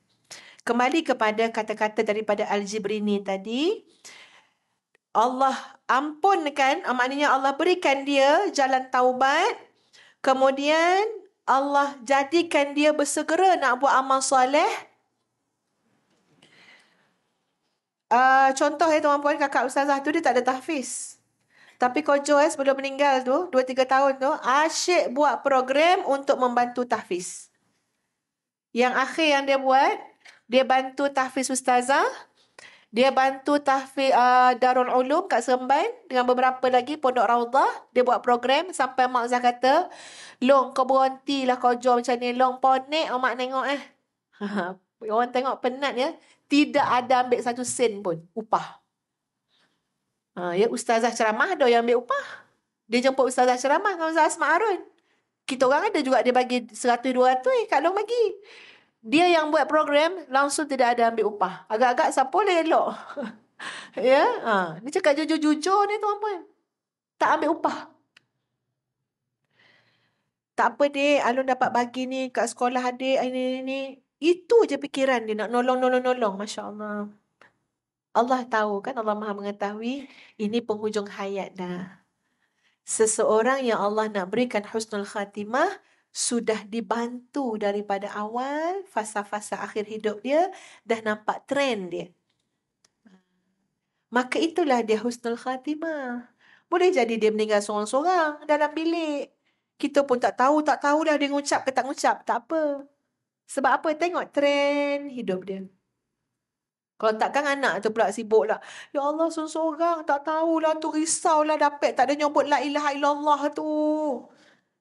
Kembali kepada kata-kata daripada Al-Jibrini tadi. Allah ampunkan, maknanya Allah berikan dia jalan taubat. Kemudian Allah jadikan dia bersegera nak buat amal soleh. Contoh tuan-puan, kakak ustazah tu dia tak ada tahfiz. Tapi Kojo sebelum meninggal tu, 2-3 tahun tu, asyik buat program untuk membantu tahfiz. Yang akhir yang dia buat, dia bantu tahfiz ustazah, dia bantu tahfiz Darul Ulum kat Seremban dengan beberapa lagi pondok Raudah. Dia buat program sampai mak Zah kata, Long, kau berhentilah Kojo macam ni. Long, ponek mak tengok Orang tengok penat ya. Tidak ada ambil 1 sen pun upah. Ustazah ceramah ada yang ambil upah. Dia jemput ustazah ceramah dengan Ustazah Asma Harun. Kita orang ada juga dia bagi 100-200 Kak Long bagi. Dia yang buat program langsung tidak ada ambil upah. Agak-agak siapa boleh elok. Ya, Dia cakap jujur-jujur ni tuan-puan. Tak ambil upah. Tak apa dek, Alun dapat bagi ni kat sekolah adik ini. Itu je fikiran dia, nak nolong. Masya Allah. Allah tahu kan, Allah Maha mengetahui ini penghujung hayat dah. Seseorang yang Allah nak berikan husnul khatimah sudah dibantu daripada awal fasa-fasa akhir hidup dia, dah nampak trend dia. Maka itulah dia husnul khatimah. Boleh jadi dia meninggal seorang-seorang dalam bilik. Kita pun tak tahulah dia ngucap ke tak ngucap, tak apa. Sebab apa? Tengok trend hidup dia. Kalau takkan anak tu pula sibuk lah. Ya Allah, seorang-seorang. Tak tahulah tu, risaulah dapat. Tak ada nyebut la ilaha illallah tu.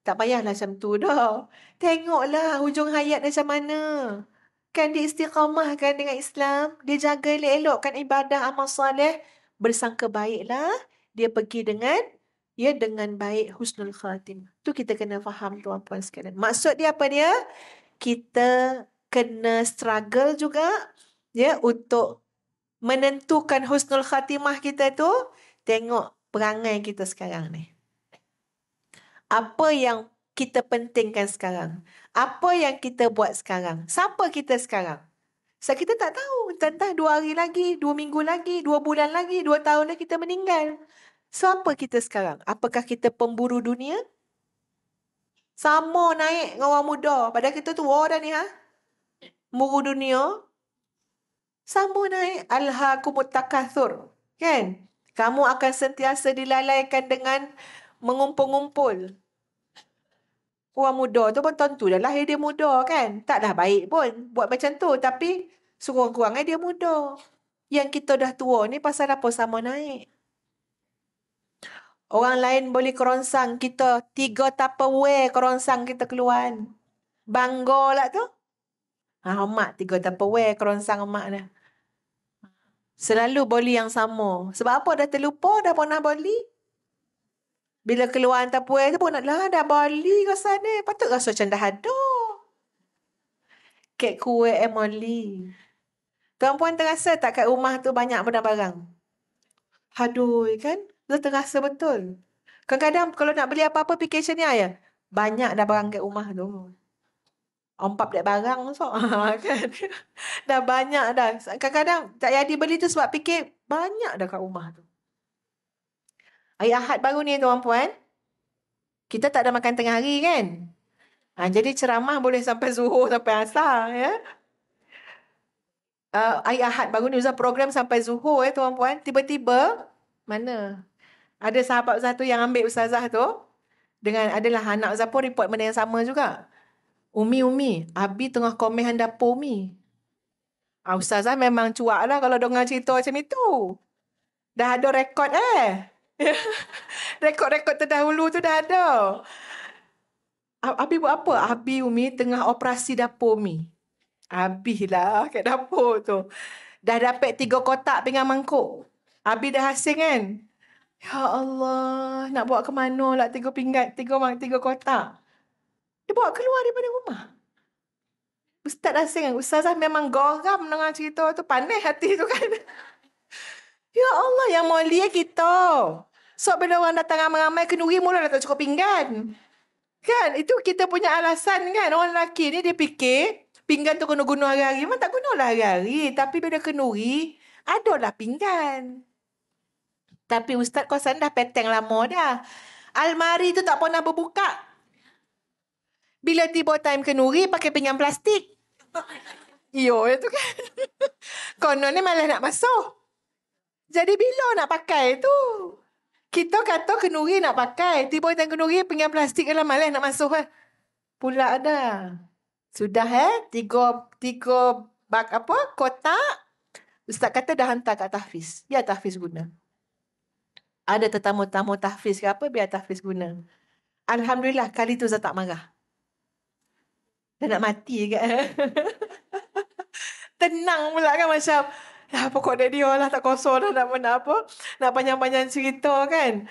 Tak payahlah macam tu dah. Tengoklah hujung hayat macam mana. Kan dia istiqamahkan dengan Islam. Dia jaga elok-elokkan ibadah, amal soleh. Bersangka baiklah. Dia pergi dengan baik husnul khatimah. Tu kita kena faham tuan-puan sekalian. Maksud dia apa dia? Kita kena struggle juga untuk menentukan husnul khatimah kita tu. Tengok perangai kita sekarang ni. Apa yang kita pentingkan sekarang? Apa yang kita buat sekarang? Siapa kita sekarang? Sebab kita tak tahu. Entah 2 hari lagi, 2 minggu lagi, 2 bulan lagi, 2 tahun lagi kita meninggal. Siapa kita sekarang? Apakah kita pemburu dunia? Sama naik dengan orang muda. Padahal kita tua dah ni Buru dunia. Sama naik. Alhaakumut takathur. Kan? Kamu akan sentiasa dilalaikan dengan mengumpul-ngumpul. Orang muda tu pun tentu dah lahir dia muda kan. Tak dah baik pun buat macam tu. Tapi sekurang-kurangnya dia muda. Yang kita dah tua ni pasal apa sama naik? Orang lain boleh kerongsang, kita 3 Tupperware kerongsang kita keluar. Bangga lah tu. Mak 3 Tupperware kerongsang mak dah. Selalu boli yang sama. Sebab apa? Dah terlupa, dah pernah boli. Bila keluar Tupperware tu pun nak lah, dah boli rasa ni. Patut rasa macam dah ada. Kek kuih Emily. Tuan-puan terasa tak kat rumah tu banyak barang-barang? Hadui kan? Dia terasa betul. Kadang-kadang kalau nak beli apa-apa fikir macam ni ya. Banyak dah barang kat rumah tu. Ompap dah barang so. Kan? Dah banyak dah. Kadang-kadang tak jadi beli tu sebab fikir banyak dah kat rumah tu. Hari Ahad baru ni tuan-puan. Kita tak ada makan tengah hari kan? Jadi ceramah boleh sampai zuhur sampai asar ya. Hari Ahad baru ni Ustaz program sampai zuhur tuan-puan. Tiba-tiba mana? Ada sahabat Ustaz tu yang ambil Ustazah tu. Dengan adalah anak Ustaz pun report benda yang sama juga. Umi, Abi tengah komen dapur Umi. Ustazah memang cuak lah kalau dengar cerita macam itu. Dah ada rekod Rekod-rekod terdahulu tu dah ada. Abi buat apa? Abi Umi tengah operasi dapur Umi. Habislah kat dapur tu. Dah dapat 3 kotak pinggan mangkuk. Abi dah hasil kan? Ya Allah, nak bawa ke mana lah 3 pinggan, 3 kotak. Dia bawa keluar daripada rumah. Ustaz asing kan? Ustazah memang geram dengan cerita tu. Panas hati tu kan? Ya Allah, yang mulia kita. So, bila orang datang ramai-ramai, kenduri mula dah tak cukup pinggan. Kan? Itu kita punya alasan kan? Orang lelaki ni dia fikir, pinggan tu kena guna hari-hari. Memang tak gunalah hari-hari. Tapi bila kenduri, adalah pinggan. Tapi Ustaz kosan dah peteng lama dah. Almari tu tak pernah berbuka. Bila tiba time kenduri, pakai pinggan plastik. Yo, itu kan. Konon ni malah nak masuk. Jadi bila nak pakai tu? Kita kata kenduri nak pakai. Tiba time kenduri, pinggan plastik lah malah nak masuk. Pula ada. Sudah tiga bak apa? Kotak. Ustaz kata dah hantar kat tahfiz. Biar tahfiz guna. Ada tetamu-tamu tahfiz ke apa, biar tahfiz guna. Alhamdulillah, kali tu Ustaz tak marah. Dah nak mati ke? Tenang pula kan macam, pokok dia lah tak kosong dah nak apa. Nak panjang-panjang cerita kan.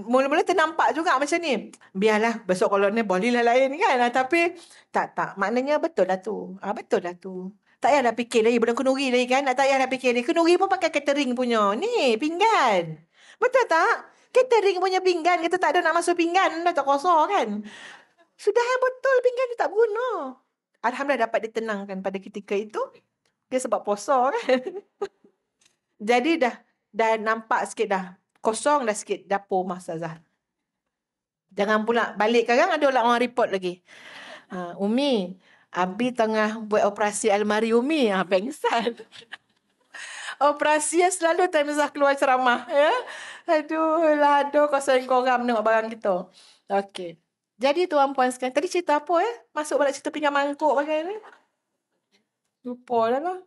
Mula-mula ternampak juga macam ni. Biarlah besok kalau ni bolehlah lain kan. Tapi tak. Maknanya betul lah tu. Betul lah tu. Tak payahlah fikir lagi. Belum kenduri lagi kan. Tak payahlah fikir lagi. Kenduri pun pakai catering punya. Ni, pinggan. Betul tak? Catering punya pinggan. Kita tak ada nak masuk pinggan. Dah tak kosong kan. Sudah yang betul pinggan dia tak guna. Alhamdulillah dapat ditenangkan pada ketika itu. Dia sebab puasa kan. Jadi dah nampak sikit dah. Kosong dah sikit dapur Ustazah. Jangan pula balik sekarang ada orang report lagi. Umi, Abi tengah buat operasi almari Umi. Pengsan. Operasi yang selalu time Ustazah keluar ceramah. Ya? Aduh kosong koram tengok barang kita. Okey. Jadi tuan-puan sekalian, tadi cerita apa Masuk balik cerita pinggan mangkuk bagai ni. Lupa dah lah.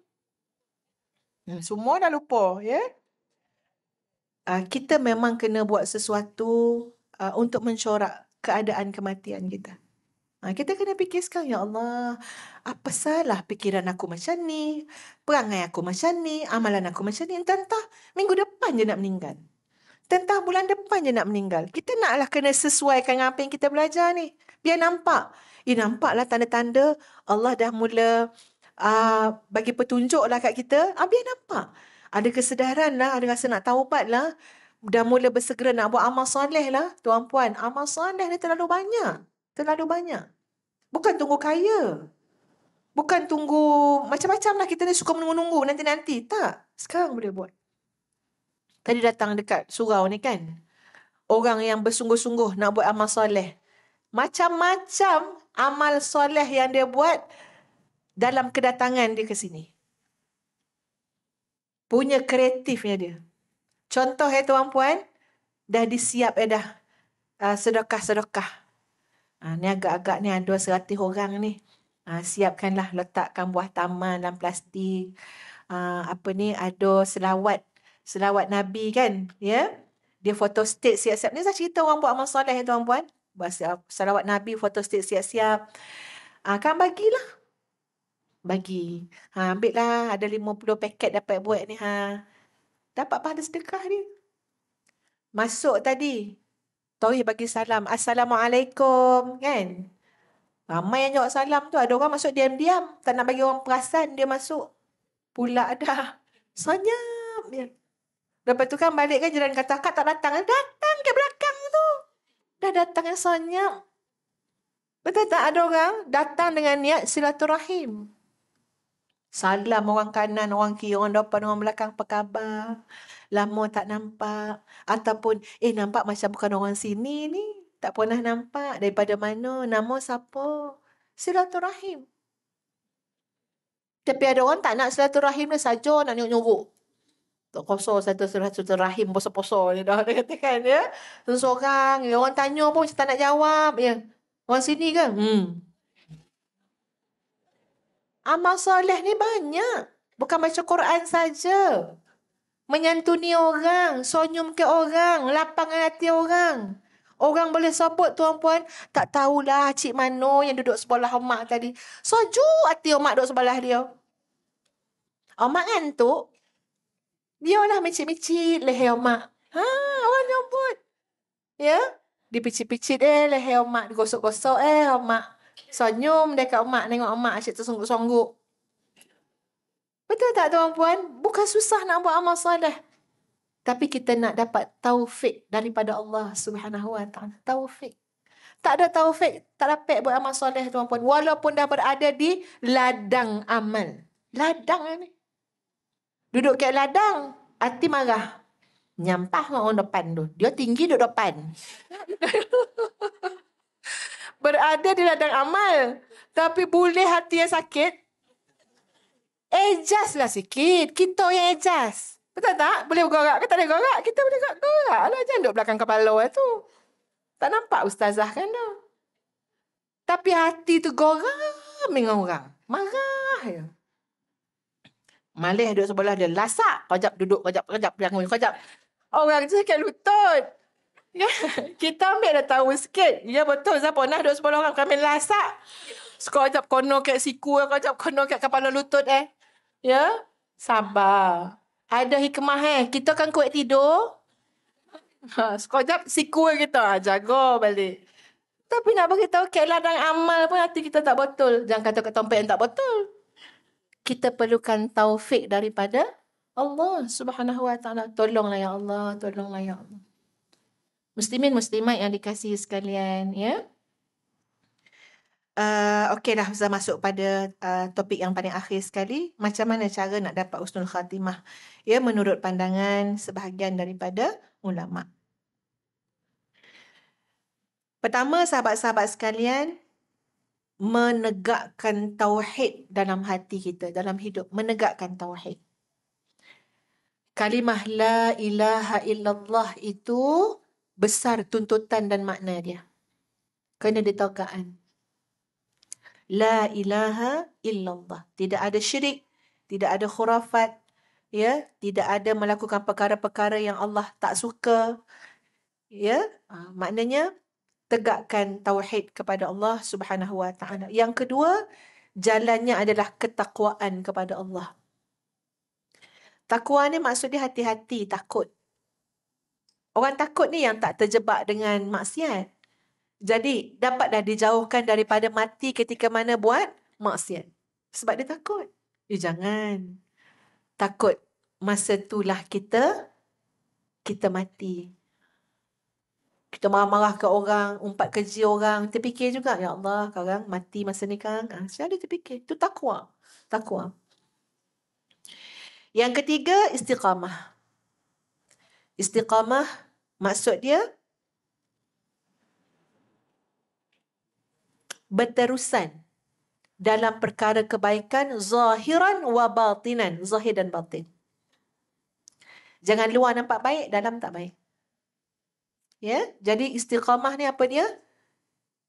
Semua dah lupa, ya. Kita memang kena buat sesuatu untuk mencorak keadaan kematian kita. Kita kena fikir sekarang, ya Allah, apa salah fikiran aku macam ni, perangai aku macam ni, amalan aku macam ni. Entah minggu depan je nak meninggal. Entah bulan depan je nak meninggal. Kita naklah kena sesuaikan dengan apa yang kita belajar ni. Biar nampak. Nampaklah tanda-tanda Allah dah mula bagi petunjuk lah kat kita. Biar nampak. Ada kesedaran lah, ada rasa nak taubat lah. Dah mula bersegera nak buat amal soleh lah. Tuan-puan, amal soleh ni terlalu banyak. Terlalu banyak. Bukan tunggu kaya. Bukan tunggu macam-macam lah. Kita ni suka menunggu-nunggu nanti-nanti. Tak. Sekarang boleh buat. Tadi datang dekat surau ni kan. Orang yang bersungguh-sungguh nak buat amal soleh. Macam-macam amal soleh yang dia buat dalam kedatangan dia ke sini. Punya kreatifnya dia. Contoh tuan-puan, dah disiap dah sedekah-sedekah. Ni agak-agak ni ada 100 orang ni. Siapkanlah, letakkan buah taman dalam plastik. Apa ni, ada selawat Nabi kan, ya. Dia foto state siap-siap. Ni saya cerita orang buat amal soleh tuan-puan. Buat selawat Nabi, foto state siap-siap. Kan bagilah. Bagi. Ambil lah, ada 50 paket dapat buat ni. Dapat pahala sedekah ni. Masuk tadi. Tauhid bagi salam. Assalamualaikum. Kan? Ramai yang jawab salam tu. Ada orang masuk diam-diam. Tak nak bagi orang perasan dia masuk. Pula dah. Senyap. Lepas tu kan balik kan jiran kata, Kak tak datang. Datang ke belakang tu. Dah datang yang senyap. Betul tak ada orang datang dengan niat silaturahim. Salam orang kanan, orang kiri, orang depan, orang belakang. Apa khabar? Lama tak nampak. Ataupun, nampak macam bukan orang sini ni. Tak pernah nampak. Daripada mana? Nama siapa? Silaturahim. Tapi ada orang tak nak silaturahim dia saja, nak nyuruk-nyuruk. Tak kosong satu silaturahim, poso-poso je dah. Dia katakan, ya. Seorang, orang tanya pun macam tak nak jawab. Ya. Orang sini kan? Amal soleh ni banyak. Bukan baca Quran saja. Menyantuni orang, senyum ke orang, lapangkan hati orang. Orang boleh sebut tuan-puan, tak tahulah cik mana yang duduk sebelah mak tadi. Sejuk hati mak duduk sebelah dia. Mak ngantuk. Dia lah micit-micit leher mak. Orang nyebut. Ya? Dipicit-picit leher mak, digosok-gosok mak. Senyum dekat mak, tengok mak asyik tersongguk-songguk. Betul tak tuan-puan? Bukan susah nak buat amal soleh. Tapi kita nak dapat taufik daripada Allah Subhanahu Wa Taala. Taufik. Tak ada taufik, tak dapat buat amal soleh tuan-puan. Walaupun dah berada di ladang amal. Ladang ni. Duduk kat ladang, hati marah. Nyampah dengan orang depan tu. Dia tinggi duduk depan. Berada di ladang amal. Tapi boleh hati yang sakit. Adjust lah sikit. Kita yang adjust. Betul tak? Boleh bergerak ke tak boleh gerak? Kita boleh gerak lah. Jangan duduk belakang kepala tu. Tak nampak ustazah kan tu. Tapi hati tu geram dengan orang. Marah je. Malih duduk sebelah dia. Lasak. Kejap duduk. Kejap bangun. Kejap. Orang tu sakit lutut. Ya? Kita ambil dah tahu sikit. Ya betul. Saya pernah duduk sebelah orang. Kami lasak. Sekejap kono kat siku. Sekejap kono kat kepala lutut Ya? Sabar. Ada hikmah Kita kan kuat tidur. Sekejap siku kita. Jaga balik. Tapi nak beritahu ladang amal pun hati kita tak betul. Jangan kata kat tempat yang tak betul. Kita perlukan taufik daripada Allah Subhanahu Wa Taala. Tolonglah ya Allah. Tolonglah ya Allah. Muslimin muslimat yang dikasihi sekalian. Ya. Okey dah, kita masuk pada topik yang paling akhir sekali. Macam mana cara nak dapat husnul khatimah? Ya, menurut pandangan sebahagian daripada ulama. Pertama, sahabat-sahabat sekalian, menegakkan tauhid dalam hati kita, dalam hidup. Menegakkan tauhid. Kalimah la ilaha illallah itu besar tuntutan dan makna dia. Kena ditakaan. La ilaha illallah. Tidak ada syirik, tidak ada khurafat, ya, tidak ada melakukan perkara-perkara yang Allah tak suka. Ya, maknanya tegakkan tauhid kepada Allah Subhanahu Wa Taala. Yang kedua, jalannya adalah ketakwaan kepada Allah. Takwa ni maksudnya hati-hati, takut. Orang takut ni yang tak terjebak dengan maksiat. Jadi, dapatlah dijauhkan daripada mati ketika mana buat maksiat. Sebab dia takut. Jangan. Takut masa itulah kita mati. Kita marah-marah ke orang, umpat keji orang. Terfikir juga, ya Allah, sekarang mati masa ni kan. Saya ada terfikir. Itu takwa. Takwa. Yang ketiga, istiqamah. Istiqamah maksud dia berterusan dalam perkara kebaikan zahiran wa batinan, zahir dan batin. Jangan luar nampak baik, dalam tak baik. Ya, jadi istiqamah ni apa dia?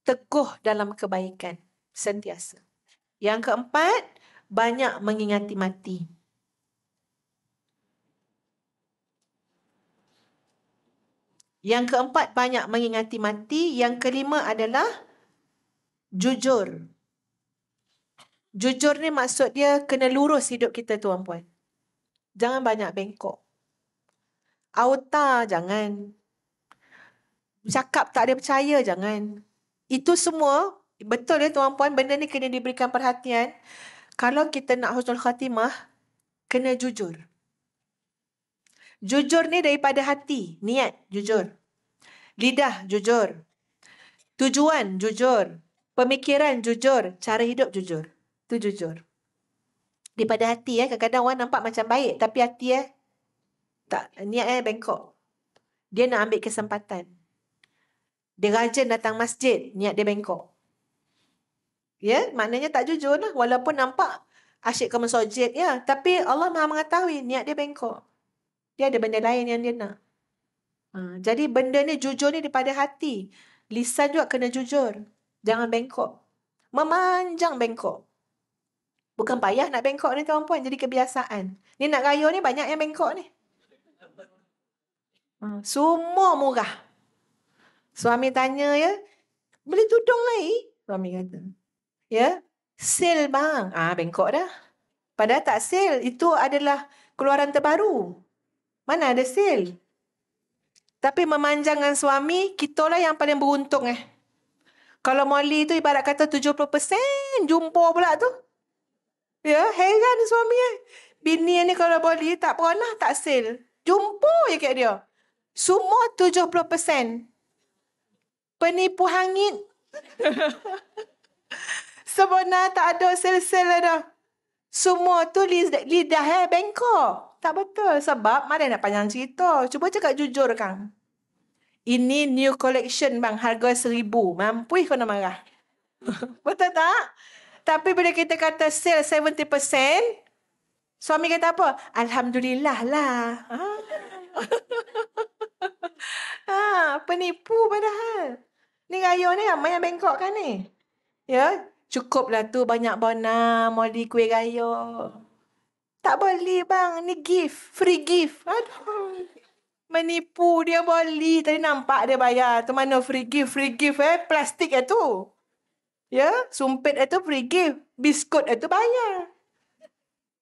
Teguh dalam kebaikan sentiasa. Yang keempat, banyak mengingati mati. Yang keempat, banyak mengingati mati. Yang kelima adalah jujur. Jujur ni maksud dia kena lurus hidup kita, tuan-puan. Jangan banyak bengkok. Auta jangan. Cakap tak ada percaya jangan. Itu semua, betul ya tuan-puan, benda ni kena diberikan perhatian. Kalau kita nak husnul khatimah, kena jujur. Jujur ni daripada hati, niat jujur. Lidah jujur. Tujuan jujur. Pemikiran jujur. Cara hidup jujur. Itu jujur. Daripada hati kadang-kadang orang nampak macam baik, tapi hati tak, niat bengkok. Dia nak ambil kesempatan. Dia rajin datang masjid, niat dia bengkok. Ya, maknanya tak jujur lah. Walaupun nampak asyik ke masjid, ya, tapi Allah Maha mengetahui niat dia bengkok. Dia ada benda lain yang dia nak. Jadi benda ni, jujur ni daripada hati. Lisan juga kena jujur. Jangan bengkok. Memanjang bengkok. Bukan payah nak bengkok ni tuan-puan, jadi kebiasaan. Ni nak raya ni banyak yang bengkok ni. Semua murah. Suami tanya ya, beli tudung lagi? Suami kata. Ya, sale bang. Bengkok dah. Padahal tak sale. Itu adalah keluaran terbaru. Mana ada sale? Tapi memanjangkan suami, kitalah yang paling beruntung Kalau Molly tu ibarat kata 70%, jumpa pula tu. Ya, heran suami Bini ni kalau Molly tak pernah tak sale. Jumpa je kat dia. Semua 70%. Penipu hangit. Sebenarnya tak ada sale-sale dah. Semua tu lidah bengkok. Tak betul. Sebab mana nak panjang cerita. Cuba cakap jujur Kang. Ini new collection bang. Harga 1,000. Mampu kau nak marah. Betul tak? Tapi bila kita kata sale 70%. Suami kata apa? Alhamdulillah lah. Penipu padahal. Ni raya ni ramai yang bengkok kan ni. Ya, cukuplah tu banyak bona, Molly kuih raya. Tak boleh bang, ni gift, free gift. Aduh. Menipu dia Molly. Tadi nampak dia bayar. Tu mana free gift plastik tu. Ya, sumpit itu free gift. Biskut itu bayar.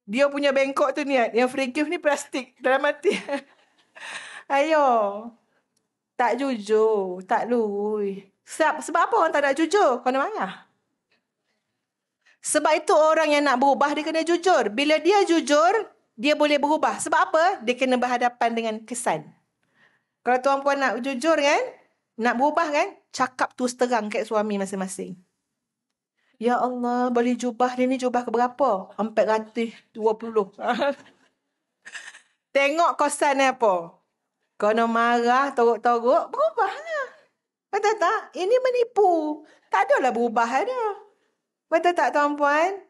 Dia punya bengkok tu niat. Yang free gift ni plastik. Dalam hati. Ayo. Tak jujur. Tak lurus. Sebab apa orang tak nak jujur? Kau nak marah. Sebab itu orang yang nak berubah, dia kena jujur. Bila dia jujur, dia boleh berubah. Sebab apa? Dia kena berhadapan dengan kesan. Kalau tuan-puan nak jujur kan, nak berubah kan, cakap terus terang kat suami masing-masing. Ya Allah, beli jubah dia ni jubah keberapa? 420. Tengok kosan ni apa? Kau nak marah, torok-torok, berubahlah. Betul tak? Ini menipu. Tak adalah berubah ada. Betul tak tuan-puan?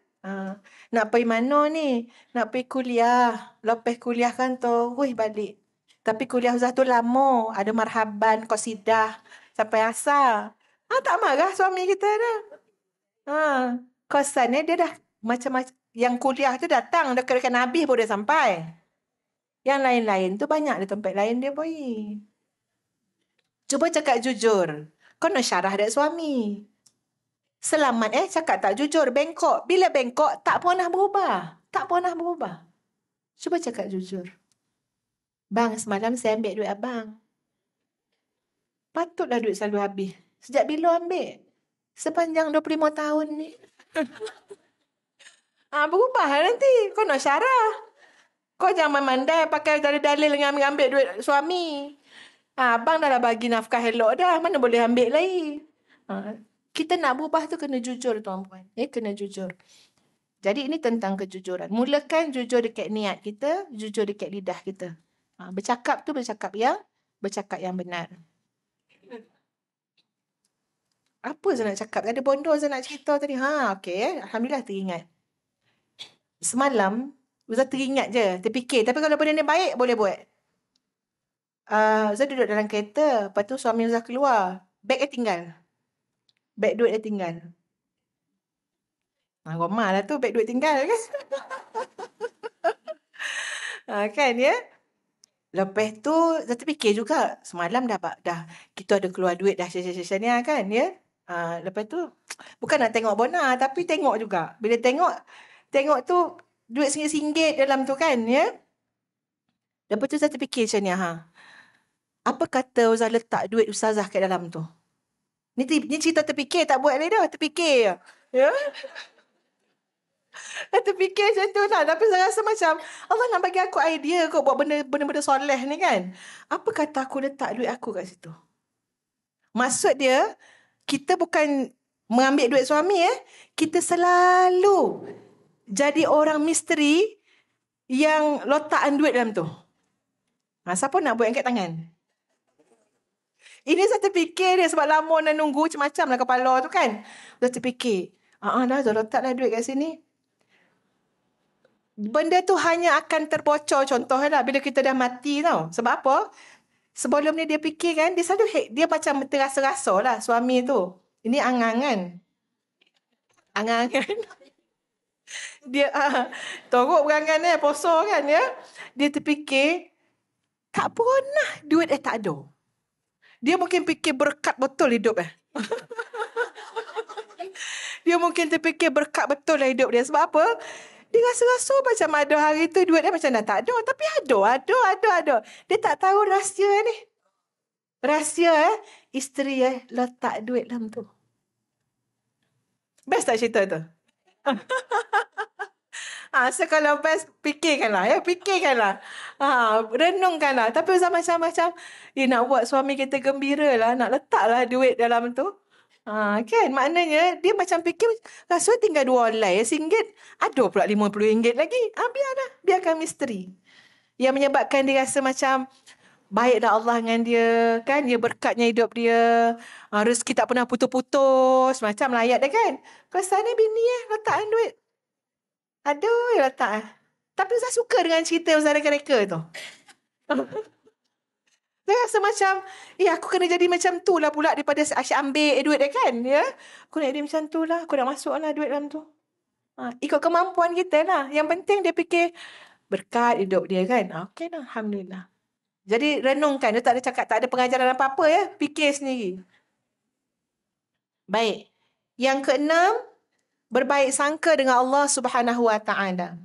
Nak pergi mana ni? Nak pergi kuliah. Lepas kuliah kan terus balik. Tapi kuliah Ustaz tu lama. Ada marhaban, qasidah. Sampai asar. Tak marah suami kita dah. Kosan ni dia dah macam-macam. Yang kuliah tu datang. Dekat Nabi pun dia sampai. Yang lain-lain tu banyak di tempat lain dia pergi. Cuba cakap jujur. Kau nak syarah dek suami. Selamat cakap tak jujur. Bengkok. Bila bengkok, tak pernah berubah. Tak pernah berubah. Cuba cakap jujur. Bang, semalam saya ambil duit abang. Patutlah duit selalu habis. Sejak bila ambil? Sepanjang 25 tahun ni. Berubah nanti. Kau nak syarah. Kau jangan mandai pakai dalil-dalil dengan ambil duit suami. Abang dah lah bagi nafkah elok dah. Mana boleh ambil lagi. Kita nak berubah tu kena jujur tuan-puan. Kena jujur. Jadi ini tentang kejujuran. Mulakan jujur dekat niat kita. Jujur dekat lidah kita. Bercakap tu bercakap yang benar. Apa saya nak cakap? Ada bondo saya nak cerita tadi. Okey. Alhamdulillah teringat. Semalam, Ustaz teringat je. Terfikir. Tapi kalau benda ni baik, boleh buat. Ustaz duduk dalam kereta. Lepas tu suami Ustaz keluar. Beg dia tinggal. Beg duit dia tinggal. Romah lah tu beg duit tinggal kan. Kan ya. Lepas tu saya terfikir juga. Semalam dah kita ada keluar duit dah syah-syah ni kan ya. Lepas tu bukan nak tengok Bona tapi tengok juga. Bila tengok tu duit RM1 dalam tu kan ya. Lepas tu saya terfikir macam ni apa kata Ustaz letak duit Ustazah kat dalam tu? Ni cerita terfikir, tak buat ni dah, terfikir. Ya. Terfikir macam tu lah. Tapi saya rasa macam Allah nak bagi aku idea kot buat benda-benda soleh ni kan. Apa kata aku letak duit aku kat situ? Maksud dia, kita bukan mengambil duit suami kita selalu jadi orang misteri yang letakkan duit dalam tu. Siapa nak buat angkat tangan? Ini saya terfikir dia sebab lama nak nunggu macam-macam lah kepala tu kan. Saya terfikir, dah letaklah duit kat sini. Benda tu hanya akan terbocor contohnya lah bila kita dah mati tau. Sebab apa? Sebelum ni dia fikir kan, dia macam terasa-rasa lah suami tu. Ini angangan. Dia teruk berangan poso kan ya. Dia terfikir tak pernah duit tak ada. Dia mungkin fikir berkat betul hidup Dia mungkin terfikir berkat betul lah hidup dia. Sebab apa? Dia rasa-rasa macam ada hari tu duit dia macam dah tak ada. Tapi ada. Dia tak tahu rahsia ni. Rahsia isteri letak duit dalam tu. Best tak cerita tu? So kalau best, fikirkanlah. Renungkanlah. Tapi Ustaz macam-macam, nak buat suami kita gembira lah, nak letaklah duit dalam tu. Kan? Maknanya, dia macam fikir, rasa tinggal 2 helai, RM1, ada pula RM50 lagi. Biarlah, biarkan misteri. Yang menyebabkan dia rasa macam, baik dah Allah dengan dia, kan? Dia berkatnya hidup dia. Rezeki tak pernah putus-putus. Macam lah ayat dia kan? Kesan ni bini letakkan duit. Aduh, letak Tapi saya suka dengan cerita Ustaz reka-reka tu. Saya rasa macam, aku kena jadi macam tu lah pula daripada asyik ambil duit dia kan, ya. Aku nak jadi macam tu lah, aku nak masuk lah duit dalam tu. Ikut kemampuan kita lah. Yang penting dia fikir berkat hidup dia kan. Okey lah, Alhamdulillah. Jadi renungkan, dia tak ada cakap, tak ada pengajaran apa-apa ya. Fikir sendiri. Baik. Yang keenam, berbaik sangka dengan Allah Subhanahu Wa Taala.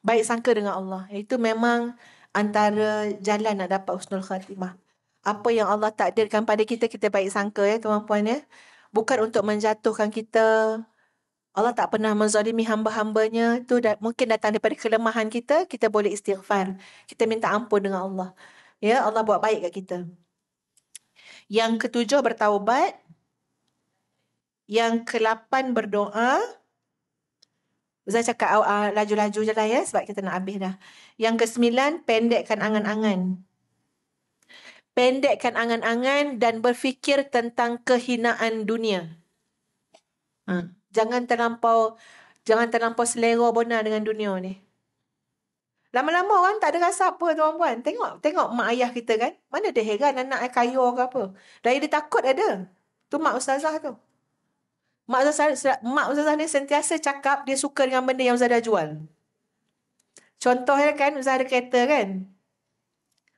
Baik sangka dengan Allah. Itu memang antara jalan nak dapat husnul khatimah. Apa yang Allah takdirkan pada kita, kita baik sangka tuan-puan ya. Bukan untuk menjatuhkan kita. Allah tak pernah menzalimi hamba-hambanya. Itu mungkin datang daripada kelemahan kita. Kita boleh istighfar. Kita minta ampun dengan Allah. Ya, Allah buat baik kat kita. Yang ketujuh, bertaubat. Yang ke-8, berdoa. Ustaz cakap laju-laju je lah ya, sebab kita nak habis dah. Yang ke-9, pendekkan angan-angan. Pendekkan angan-angan dan berfikir tentang kehinaan dunia. Jangan terlampau selera Bona dengan dunia ni. Lama-lama orang tak ada rasa apa tuan-puan. Tengok mak ayah kita kan. Mana dia heran anak kaya ke apa. Dari dia takut ada. Tu mak ustazah tu. Mak ustazah ni sentiasa cakap dia suka dengan benda yang ustazah jual. Contohnya kan, ustazah ada kereta kan.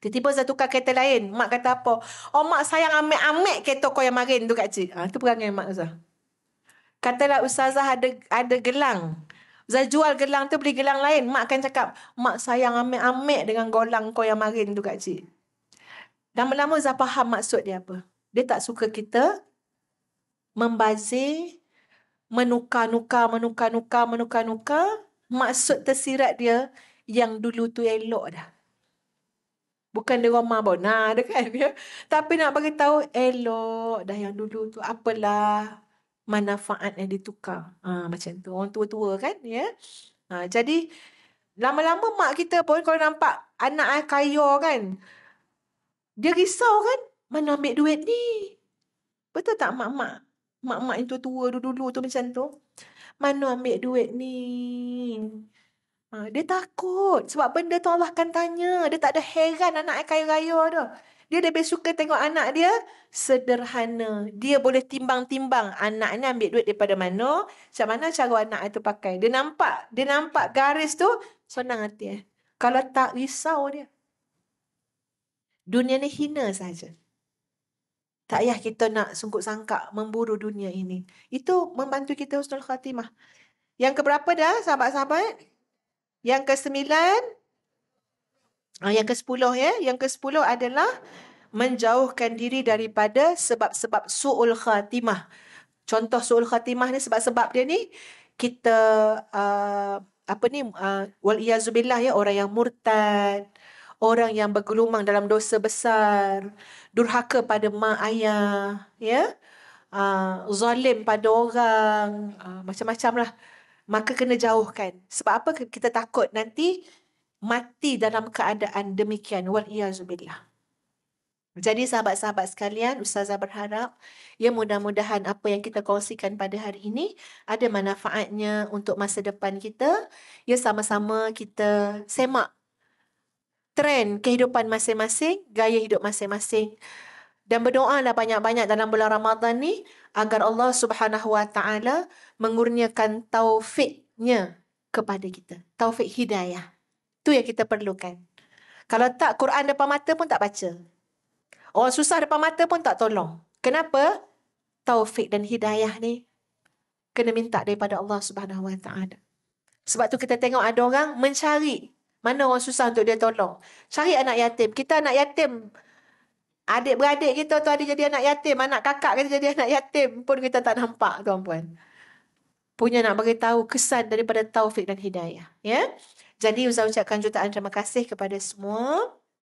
Tiba-tiba ustazah tukar kereta lain. Mak kata apa? Mak sayang ambil kereta kau yang marin tu kat cik. Tu perangai mak ustazah. Katalah ustazah ada gelang. Ustazah jual gelang tu, beli gelang lain. Mak akan cakap, mak sayang ambil dengan golang kau yang marin tu kat cik. Lama-lama ustazah faham maksud dia apa. Dia tak suka kita membazir, menukar-nukar. Maksud tersirat dia yang dulu tu elok dah. Bukan dia Roma Bona dah kan. Ya? Tapi nak bagi tahu elok dah yang dulu tu. Apalah manfaat yang ditukar. Macam tu. Orang tua-tua kan. Ya? Jadi lama-lama mak kita pun kalau nampak anak kaya kan. Dia risau kan. Mana ambil duit ni? Betul tak mak-mak? Mak-mak yang tua-tua dulu-dulu tu macam tu. Mana ambil duit ni? Dia takut. Sebab benda tu Allah akan tanya. Dia tak ada heran anak kaya raya tu. Dia lebih suka tengok anak dia sederhana. Dia boleh timbang-timbang anak ni ambil duit daripada mana. Macam mana cara anak itu pakai. Dia nampak garis tu, senang hati. Kalau tak, risau dia. Dunia ni hina saja. Tak payah kita nak sungguh sangka memburu dunia ini. Itu membantu kita husnul khatimah. Yang keberapa dah, sahabat-sahabat? Yang ke-9, yang ke-10 ya. Yang ke-10 adalah menjauhkan diri daripada sebab-sebab su'ul khatimah. Contoh su'ul khatimah ni, sebab-sebab dia ni, kita, wal-iyazubillah ya, orang yang murtad, orang yang bergelumang dalam dosa besar, durhaka pada mak ayah, ya, zalim pada orang, macam-macam lah. Maka kena jauhkan. Sebab apa? Kita takut nanti mati dalam keadaan demikian. Wal-iyazubillah. Jadi sahabat-sahabat sekalian, Ustazah berharap ya mudah-mudahan apa yang kita kongsikan pada hari ini ada manfaatnya untuk masa depan kita. Ya sama-sama kita semak trend kehidupan masing-masing, gaya hidup masing-masing. Dan berdoalah banyak-banyak dalam bulan Ramadan ni agar Allah Subhanahu Wa Taala mengurniakan taufiknya kepada kita. Taufik hidayah. Itu yang kita perlukan. Kalau tak, Quran depan mata pun tak baca. Orang susah depan mata pun tak tolong. Kenapa? Taufik dan hidayah ni kena minta daripada Allah Subhanahu Wa Taala. Sebab tu kita tengok ada orang mencari mana orang susah untuk dia tolong. Cari anak yatim. Kita anak yatim. Adik-beradik kita tu ada jadi anak yatim. Anak kakak kita jadi anak yatim pun kita tak nampak, tuan-puan. Punya nak beritahu kesan daripada taufik dan hidayah. Ya. Jadi Ustaz ucapkan jutaan terima kasih kepada semua.